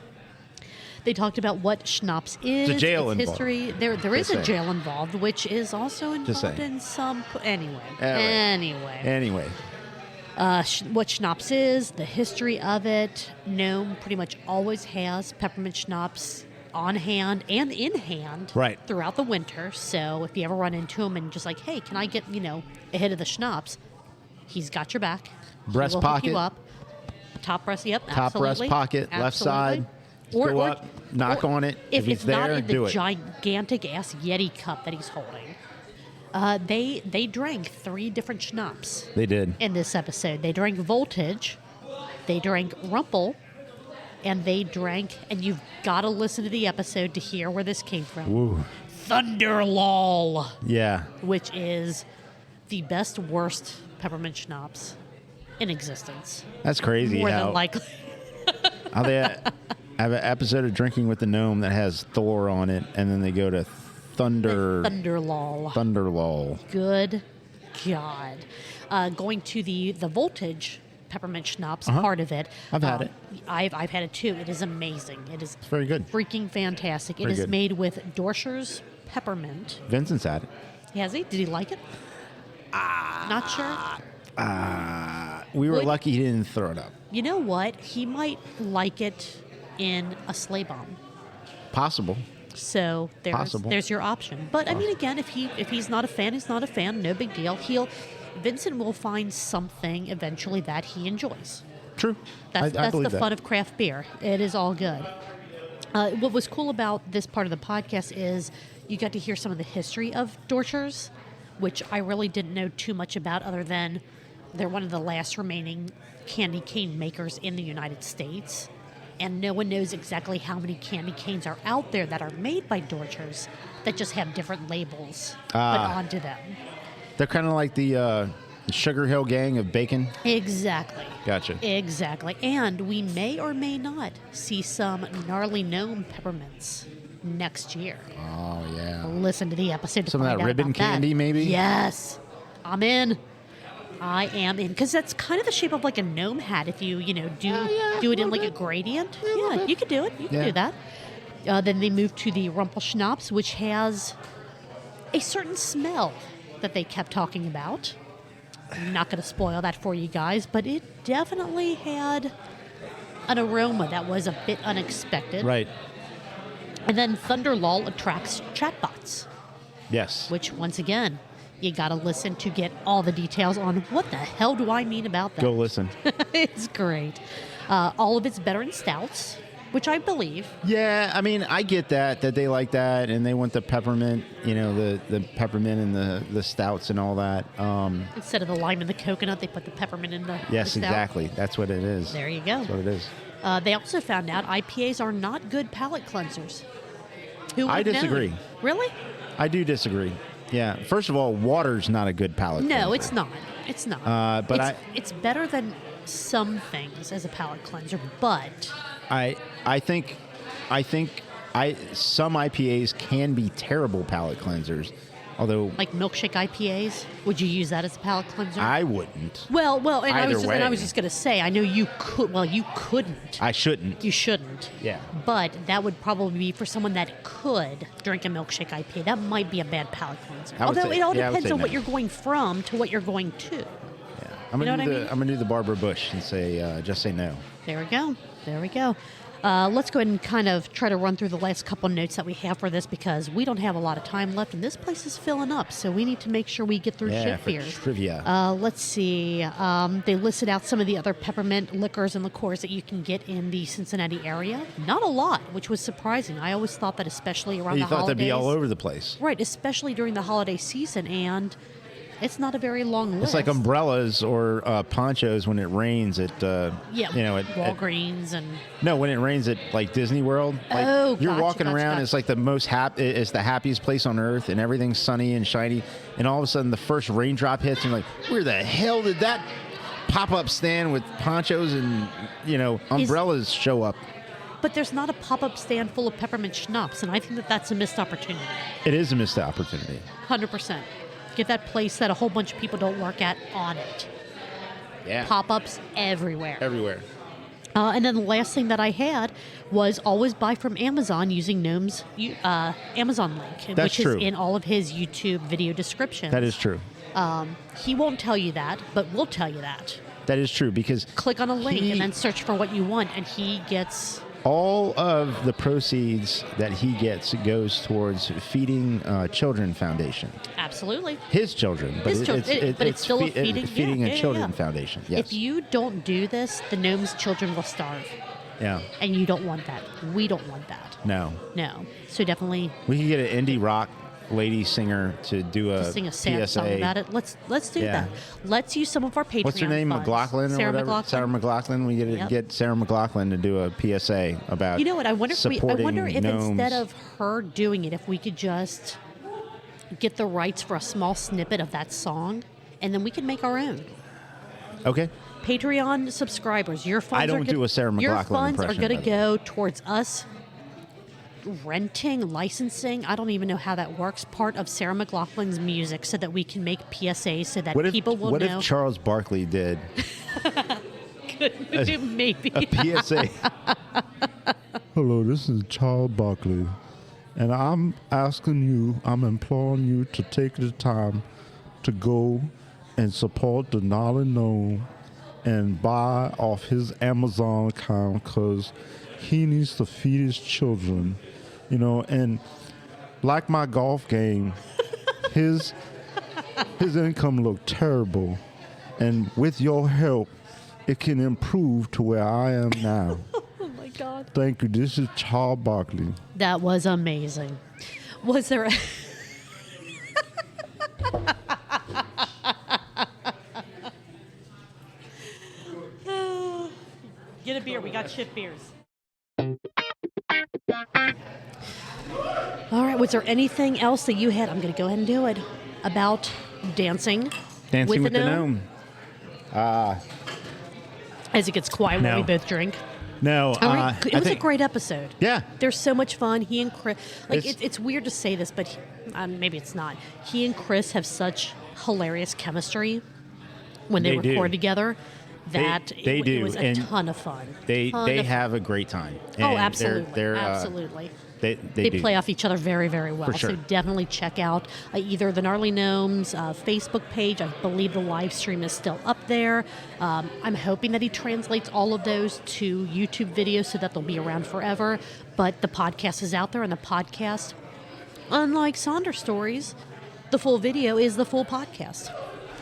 They talked about what Schnapps is. It's a jail its involved. history. There is Just a saying. jail involved, which is also Just involved saying. in some. Anyway. Anyway. What Schnapps is, the history of it. Gnome pretty much always has peppermint schnapps on hand and in hand Right. throughout the winter. So if you ever run into him and just like, hey, can I get, ahead of the schnapps? He's got your back. Breast he will hook pocket. you up. Top breast, yep, Top breast absolutely. pocket, left side. Or, Go up, knock on it. If it's it's not there, in the do it. gigantic ass Yeti cup that he's holding. They drank 3 different schnapps They did. in this episode. They drank Voltage, they drank Rumple, and they drank, and you've got to listen to the episode to hear where this came from, Woo. Thunderlol, Yeah. which is the best, worst peppermint schnapps in existence. That's crazy More how, than likely. how they have an episode of Drinking with the Gnome that has Thor on it, and then they go to Thunderlol. Thunderlol. Good God. Going to the Voltage peppermint schnapps part of it. I've had it. I've had it too. It is amazing. It is Very good. freaking fantastic. Very It is good. made with Dorscher's peppermint. Vincent's had it. Has he? Did he like it? Not sure. We were Would- lucky he didn't throw it up. You know what? He might like it in a sleigh bomb. Possible. So Possible. there's your option. But I mean, again, if he's not a fan, he's not a fan. No big deal. Vincent will find something eventually that he enjoys. True. That's I the believe that. fun of craft beer. It is all good. What was cool about this part of the podcast is you got to hear some of the history of Dorchers, which I really didn't know too much about other than they're one of the last remaining candy cane makers in the United States. And no one knows exactly how many candy canes are out there that are made by Dorchers that just have different labels put onto them. They're kind of like the Sugar Hill Gang of bacon. Exactly. Gotcha. Exactly. And we may or may not see some gnarly gnome peppermints next year. Oh, yeah. Listen to the episode to Some of find that out ribbon about that. candy, maybe? Yes. I'm in. I am in. Because that's kind of the shape of like a gnome hat if you, do it in like a gradient. Yeah, you could do it. You could do that. Then they moved to the Rumpel Schnapps, which has a certain smell that they kept talking about. I'm not going to spoil that for you guys, but it definitely had an aroma that was a bit unexpected. Right. And then Thunderlull attracts chatbots, Yes. which once again, you got to listen to get all the details on what the hell do I mean about that. Go listen. It's great. All of it's better in stouts, which I believe. Yeah, I mean, I get that they like that, and they want the peppermint, the peppermint and the stouts and all that. Instead of the lime and the coconut, they put the peppermint in the Yes, the stout. exactly. That's what it is. There you go. That's what it is. They also found out IPAs are not good palate cleansers. Who would I have disagree. known? Really? I do disagree. Yeah. First of all, water's not a good palate No, cleanser. it's not. It's not. But it's better than some things as a palate cleanser, but I think some IPAs can be terrible palate cleansers, although like milkshake IPAs, would you use that as a palate cleanser? I wouldn't. Well, and I Either way. was just going to say, I know you could. Well, you couldn't. I shouldn't. You shouldn't. Yeah. But that would probably be for someone that could drink a milkshake IPA. That might be a bad palate cleanser. I would Although say- it all yeah, I would depends say on what no. you're going from to what you're going to. Yeah. I'm You know gonna what do I mean? I'm gonna do the Barbara Bush and say just say no. There we go. There we go. Let's go ahead and kind of try to run through the last couple notes that we have for this because we don't have a lot of time left and this place is filling up. So we need to make sure we get through Yeah, shit for beers. trivia. Let's see. They listed out some of the other peppermint liquors and liqueurs that you can get in the Cincinnati area. Not a lot, which was surprising. I always thought that, especially around You the thought holidays. they'd be all over the place. Right, especially during the holiday season, and it's not a very long list. It's like umbrellas or ponchos when it rains at Walgreens and when it rains at like Disney World. Like, Oh, you're gotcha, walking gotcha, around. gotcha. It's like the most it's the happiest place on earth, and everything's sunny and shiny. And all of a sudden, the first raindrop hits, and you're like, where the hell did that pop-up stand with ponchos and umbrellas show up? but there's not a pop-up stand full of peppermint schnapps, and I think that that's a missed opportunity. It is a missed opportunity. 100%. Get that place that a whole bunch of people don't work at on it. Yeah, Pop-ups everywhere. everywhere. And then the last thing that I had was always buy from Amazon using Gnome's Amazon link, That's which true. is in all of his YouTube video descriptions. That is true. He won't tell you that, but we'll tell you that. That is true because Click on a link He- and then search for what you want, and he gets... all of the proceeds that he gets goes towards feeding Children Foundation. Absolutely. His children, but His children, but it's still a feeding- feeding yeah, a yeah, Children yeah. Foundation. Yes. If you don't do this, the Gnome's children will starve, yeah. and you don't want that. We don't want that. No. No. So definitely We could get an indie rock lady singer to do a sing a sad PSA. song about it. Let's do Yeah. that. Let's use some of our Patreon What's her name? funds. McLaughlin or Sarah whatever? McLaughlin. Sarah McLaughlin. We Yep. get Sarah McLaughlin to do a PSA about. You know what? I wonder if supporting if gnomes. instead of her doing it, if we could just get the rights for a small snippet of that song, and then we could make our own. Okay. Patreon subscribers, your funds I don't are do a Sarah Your McLachlan funds are impression, going by to the way. go towards us renting, licensing. I don't even know how that works. Part of Sarah McLaughlin's music, so that we can make PSAs, so that What if people will what know. if Charles Barkley did Maybe. a PSA? Hello, this is Charles Barkley, and I'm imploring you to take the time to go and support the Gnarly Gnome and buy off his Amazon account because he needs to feed his children, and like my golf game, his his income looked terrible. And with your help, it can improve to where I am now. Oh, my God. Thank you. This is Charles Barkley. That was amazing. Was there Get a beer. We got shit beers. All right. Was there anything else that you had? I'm going to go ahead and do it. About dancing Dancing with the gnome? gnome. As it gets quiet No. when we both drink. No. All right. It was a great episode. Yeah. There's so much fun. He and Chris, like, It's- it's weird to say this, but maybe it's not. He and Chris have such hilarious chemistry when they They record do. together that They it do, was a and ton of fun. They Ton of- have a great time. Oh, And absolutely. They're, Absolutely. They They do. play off each other very, very well. For sure. So definitely check out either the Gnarly Gnomes Facebook page. I believe the live stream is still up there. I'm hoping that he translates all of those to YouTube videos so that they'll be around forever. But the podcast is out there, and the podcast, unlike Sonder stories, the full video is the full podcast.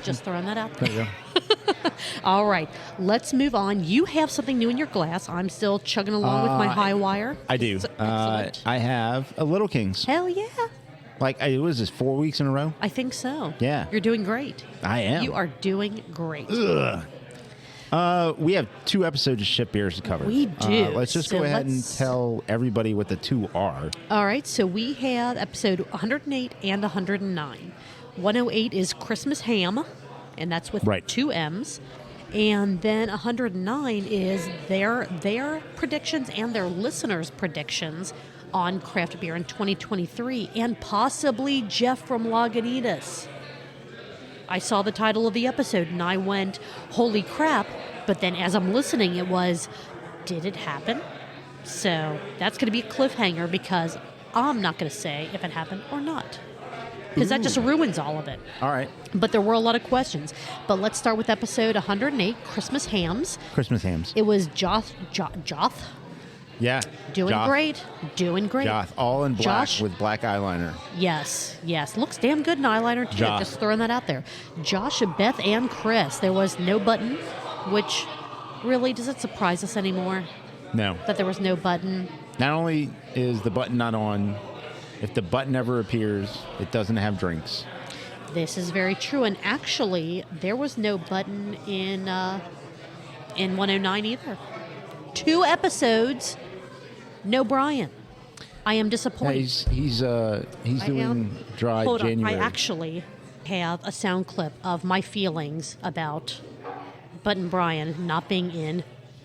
Just throwing that out there. There you go. All right, let's move on. You have something new in your glass. I'm still chugging along with my high wire. I do. Excellent. I have a Little Kings. Hell yeah. Like, it was this 4 weeks in a row? I think so. Yeah. You're doing great. I am. You are doing great. We have 2 episodes of ship beers to cover. We do. Let's just So go ahead and let's- tell everybody what the 2 are. All right, so we have episode 108 and 109. 108 is Christmas Hamm, and that's with Right. 2 M's. And then 109 is their predictions and their listeners' predictions on craft beer in 2023, and possibly Jeff from Lagunitas. I saw the title of the episode and I went, holy crap. But then as I'm listening, it was, did it happen? So that's going to be a cliffhanger because I'm not going to say if it happened or not. Because that just ruins all of it. All right. But there were a lot of questions. But let's start with episode 108, Christmas Hams. Christmas hams. It was Joth Yeah. doing Joth. great. Doing great. Joth, all in black Josh? with black eyeliner. Yes. Looks damn good in eyeliner, too. Josh. Just throwing that out there. Josh, Beth, and Chris. There was no button, which really, does it surprise us anymore No. that there was no button? Not only is the button not on, if the button ever appears, it doesn't have drinks. This is very true. And actually, there was no button in 109 either. 2 episodes, no Brian. I am Yeah, disappointed. he's doing dry Hold January. on. I actually have a sound clip of my feelings about Button Brian not being in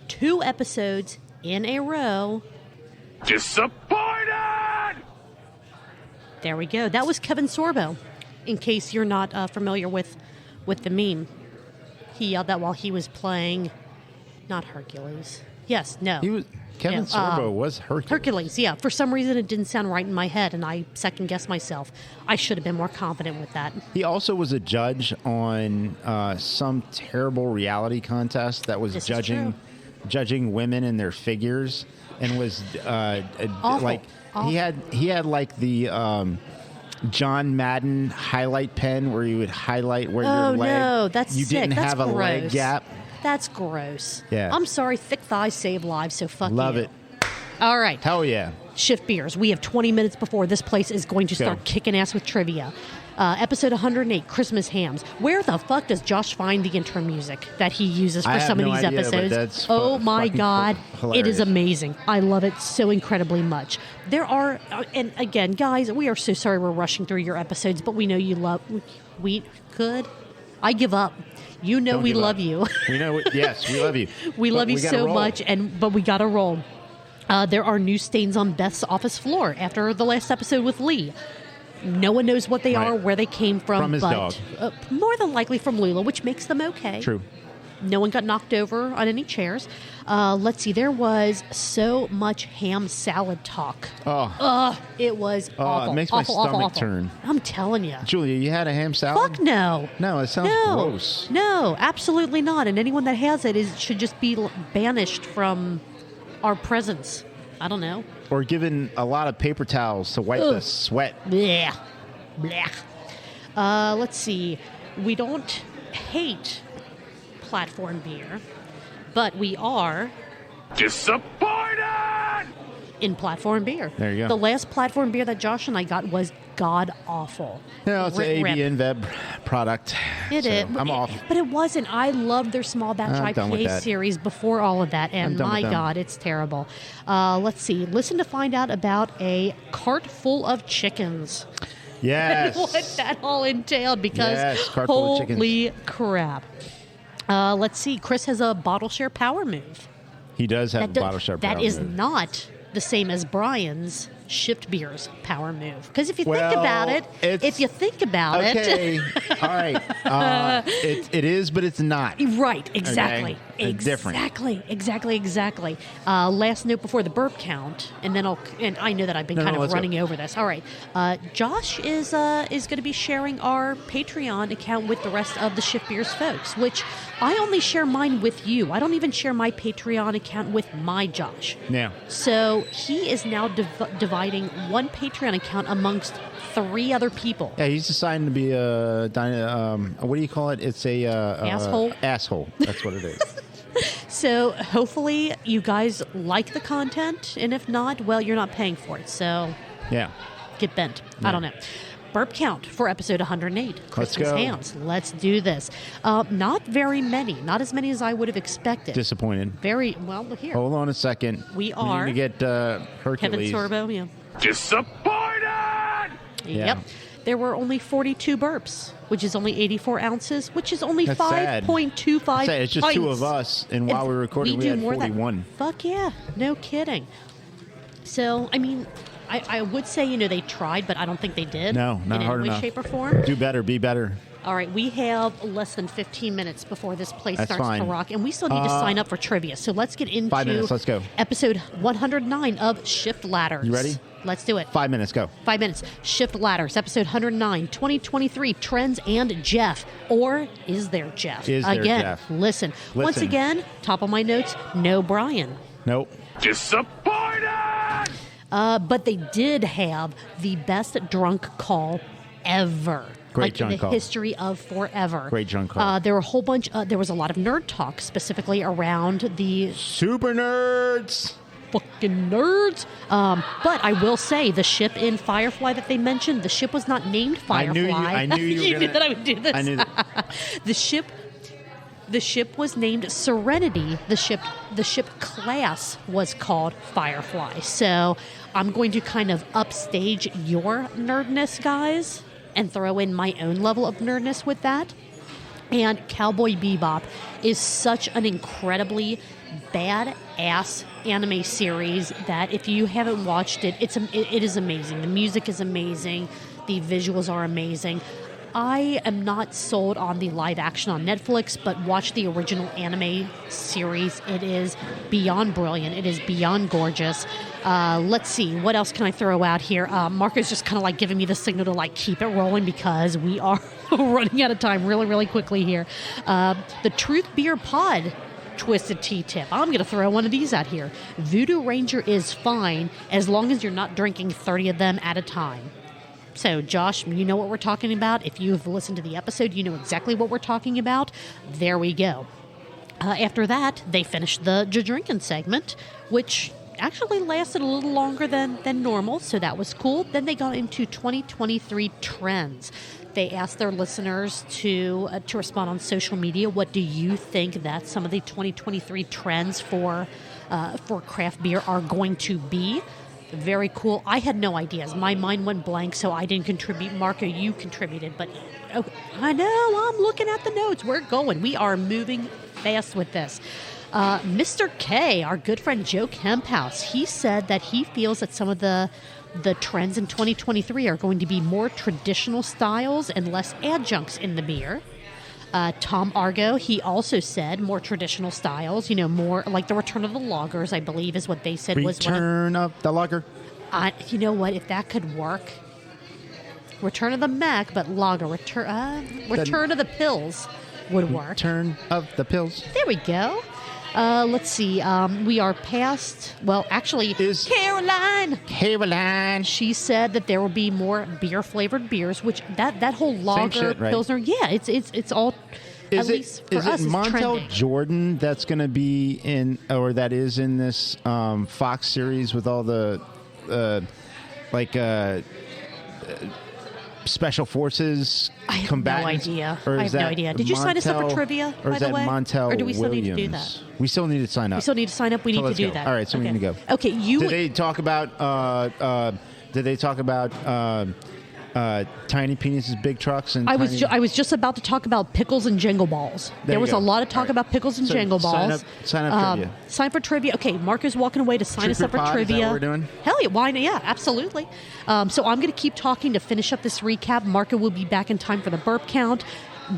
2 episodes in a row. Disappointed! There we go. That was Kevin Sorbo, in case you're not familiar with the meme. He yelled that while he was playing, not Hercules. Yes, no. Kevin Yeah, Sorbo was Hercules. Hercules, yeah. For some reason, it didn't sound right in my head, and I second-guessed myself. I should have been more confident with that. He also was a judge on some terrible reality contest that was This is true. judging women and their figures, and was Awful. like Awful. he had like the John Madden highlight pen where you would highlight where Oh, your leg. no, that's you sick. didn't That's have a leg gross. gap. That's gross. Yeah. I'm sorry, thick thighs save lives, so fuck Love you. it. All right. Hell yeah. Shift beers. We have 20 minutes before this place is going to start Go. kicking ass with trivia. Episode 108, Christmas Hams. Where the fuck does Josh find the intro music that he uses I for have some of no these idea, but episodes? that's Oh my fucking God. It is hilarious. amazing. I love it so incredibly much. There are, and again, guys, we are so sorry we're rushing through your episodes, but we know you love, we could. I give up. You know Don't we give love up. you. We know. Yes, we love you. We But love you we gotta so roll. much, but we got to roll. There are new stains on Beth's office floor after the last episode with Lee. No one knows what they Right. are, where they came from. From his but, dog. More than likely from Lula, which makes them okay. True. No one got knocked over on any chairs. Let's see. There was so much ham salad talk. Oh, It was awful. it makes my awful, stomach awful. turn. I'm telling you. Julia, you had a ham salad? Fuck no. No, it sounds No. gross. No, absolutely not. And anyone that has it should just be banished from our presence. I don't know. Or given a lot of paper towels to wipe the sweat. Blech. Blech. Let's see. We don't hate platform beer, but we are Disappointed! in platform beer. There you go. The last platform beer that Josh and I got was god awful. It's an Rip. AB InBev product. It so is. I'm off. But it wasn't. I loved their small batch I'm done with IPA that. series before all of that, and I'm done my with them. God, it's terrible. Let's see. Listen to find out about a cart full of chickens. Yes. What that all entailed, because Yes, cart full of chickens. holy crap. Let's see. Chris has a bottle share power move. He does have a That do- bottle share That power is move. not the same as Brian's shift beers power move. Because if you Well, think about it, Okay. All right. It is, but it's not. Right, exactly. Okay? It's different. Exactly. Last note before the burp count, and then I know that I've been No, kind of let's go. running over this. All right. Josh is going to be sharing our Patreon account with the rest of the Shift Beers folks, which I only share mine with you. I don't even share my Patreon account with my Josh. Yeah. So he is now dividing one Patreon account amongst 3 other people. Yeah, he's deciding to be a what do you call it? It's a Asshole? Asshole. That's what it is. So hopefully you guys like the content, and if not, well, you're not paying for it. So Yeah. get bent. I don't know. Burp count for episode 108. Christmas go. hands. Let's do this. Not very many. Not as many as I would have expected. Disappointed. Very well. Here, Hold on a second. We are- need to get Kevin Hercules. Sorbo. Yeah. Disappointed! Yep. There were only 42 burps, which is only 84 ounces, which is only That's sad. 5.25 Sad. It's just pints. 2 of us, and while we were recording, we do had more than- 41. Fuck yeah. No kidding. So, I mean, I would say, they tried, but I don't think they did. No, not in hard any way, enough. shape, or form. Do better. Be better. All right, we have less than 15 minutes before this place That's starts to fine. rock, and we still need to sign up for trivia. So let's get into 5 minutes, let's go. episode 109 of Shift Ladders. You ready? Let's do it. 5 minutes. Go. 5 minutes. Shift Ladders, episode 109, 2023, Trends and Jeff. Or is there Jeff? Is there Again, Jeff? Listen. Once Listen. again, top of my notes, no Brian. Nope. Disappointed! But they did have the best drunk call ever. Great in drunk the call. history of forever. Great drunk call. There were a whole bunch. There was a lot of nerd talk, specifically around the Super nerds. fucking nerds. But I will say, the ship in Firefly that they mentioned, the ship was not named Firefly. I knew you were knew gonna- that I would do this. I knew that. The ship was named Serenity. The ship class was called Firefly. So I'm going to kind of upstage your nerdness, guys, and throw in my own level of nerdness with that. And Cowboy Bebop is such an incredibly badass anime series that if you haven't watched it, it is amazing. The music is amazing. The visuals are amazing. I am not sold on the live action on Netflix, but watch the original anime series. It is beyond brilliant. It is beyond gorgeous. Let's see. What else can I throw out here? Marco's just kind of like giving me the signal to like keep it rolling because we are running out of time really, really quickly here. The Truth Beer Pod Twisted Tea Tip. I'm going to throw one of these out here. Voodoo Ranger is fine as long as you're not drinking 30 of them at a time. So, Josh, you know what we're talking about. If you've listened to the episode, you know exactly what we're talking about. There we go. After that, they finished the drinking segment, which actually lasted a little longer than normal, so that was cool. Then they got into 2023 trends. They asked their listeners to respond on social media. What do you think that some of the 2023 trends for craft beer are going to be? Very cool. I had no ideas. My mind went blank, so I didn't contribute. Marco, you contributed, but I know. I'm looking at the notes. We're going. We are moving fast with this. Mr. K, our good friend Joe Kemphouse, he said that he feels that some of the trends in 2023 are going to be more traditional styles and less adjuncts in the beer. Tom Argo, he also said more traditional styles, more like the return of the lagers, I believe is what they said was one of. Return of the lager. You know what? If that could work, return of the Mac, but lager, return of the pills would work. Return of the pills. There we go. Let's see. We are past. Well, actually, Caroline. She said that there will be more beer flavored beers, which that whole lager shit, right? Pilsner. Yeah, it's all. At least for us, it it's Montel trending. Jordan that's going to be in, or that is in this Fox series with all the special forces I have combatants? no idea. Or I is have no that idea. Did you sign us up for Montel- trivia, or by is the that way? Montel Or do we still need to do Williams? that? We still need to sign up. We still need to sign up. We So need to let's do go. that. All right, so we Okay. need to go. Okay, Did they talk about? Tiny penises, big trucks, and I was just about to talk about pickles and jingle balls. There you was go. a lot of talk All right. about pickles and So jingle sign balls. sign up trivia. Sign for trivia. Okay, Mark is walking away to sign us up for Trooper Pod, is that trivia. what we're doing? Hell yeah, why not? Yeah, absolutely. So I'm going to keep talking to finish up this recap. Marco will be back in time for the burp count.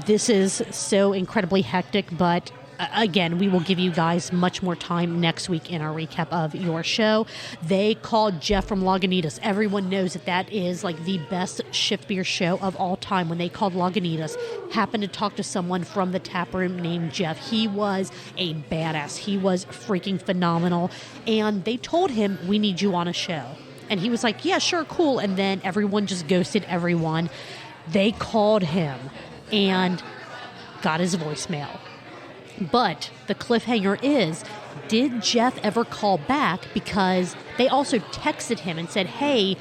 This is so incredibly hectic, but again, we will give you guys much more time next week in our recap of your show. They called Jeff from Lagunitas. Everyone knows that is like the best shift beer show of all time. When they called Lagunitas, happened to talk to someone from the tap room named Jeff. He was a badass. He was freaking phenomenal. And they told him, we need you on a show. And he was like, yeah, sure, cool. And then everyone just ghosted everyone. They called him and got his voicemail. But the cliffhanger is, did Jeff ever call back? Because they also texted him and said, hey,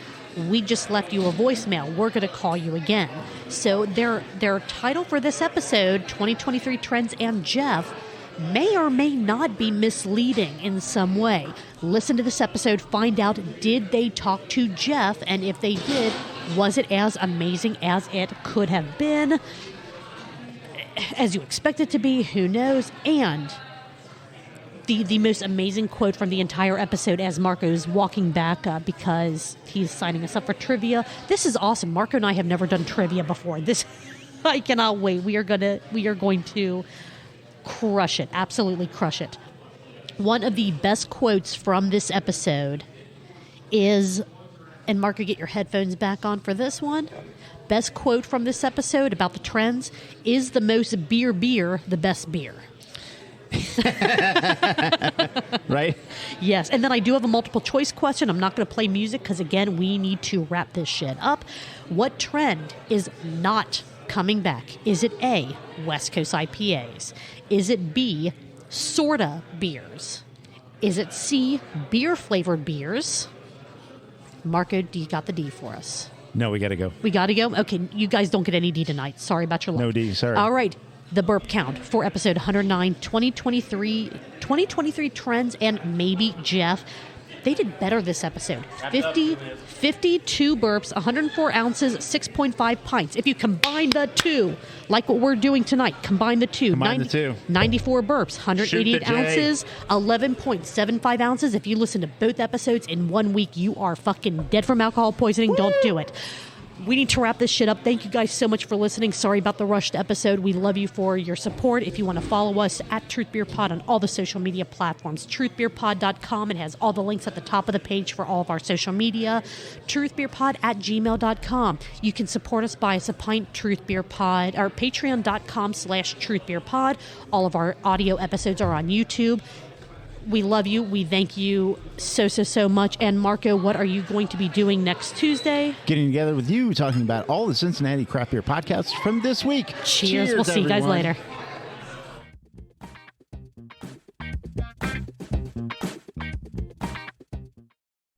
we just left you a voicemail. We're going to call you again. So their title for this episode, 2023 Trends and Jeff, may or may not be misleading in some way. Listen to this episode, find out, did they talk to Jeff? And if they did, was it as amazing as it could have been? As you expect it to be, who knows? And the most amazing quote from the entire episode as Marco's walking back because he's signing us up for trivia. This is awesome. Marco and I have never done trivia before. This, I cannot wait. We are going to crush it. Absolutely crush it. One of the best quotes from this episode is, and Marco, get your headphones back on for this one. Best quote from this episode about the trends is the most beer the best beer. Right? Yes. And then I do have a multiple choice question. I'm not going to play music because, again, we need to wrap this shit up. What trend is not coming back? Is it A, West Coast IPAs? Is it B, sorta beers? Is it C, beer-flavored beers? Marco, do you got the D for us? No, we got to go. We got to go? Okay, you guys don't get any D tonight. Sorry about your luck. No D, sorry. All right, the burp count for episode 109, 2023 trends, and maybe Jeff. They did better this episode. 52 burps, 104 ounces, 6.5 pints. If you combine the two, like what we're doing tonight, combine the two. 94 burps, 188 ounces, 11.75 ounces. If you listen to both episodes in 1 week, you are fucking dead from alcohol poisoning. Woo! Don't do it. We need to wrap this shit up. Thank you guys so much for listening. Sorry about the rushed episode. We love you for your support. If you want to follow us at Truth Beer Pod on all the social media platforms, truthbeerpod.com. It has all the links at the top of the page for all of our social media. Truthbeerpod@gmail.com. You can support us, buy us a pint, Truth Beer Pod, or patreon.com/truthbeerpod. All of our audio episodes are on YouTube. We love you. We thank you so much. And Marco, what are you going to be doing next Tuesday? Getting together with you, talking about all the Cincinnati craft beer podcasts from this week. Cheers. We'll see you guys everyone. later.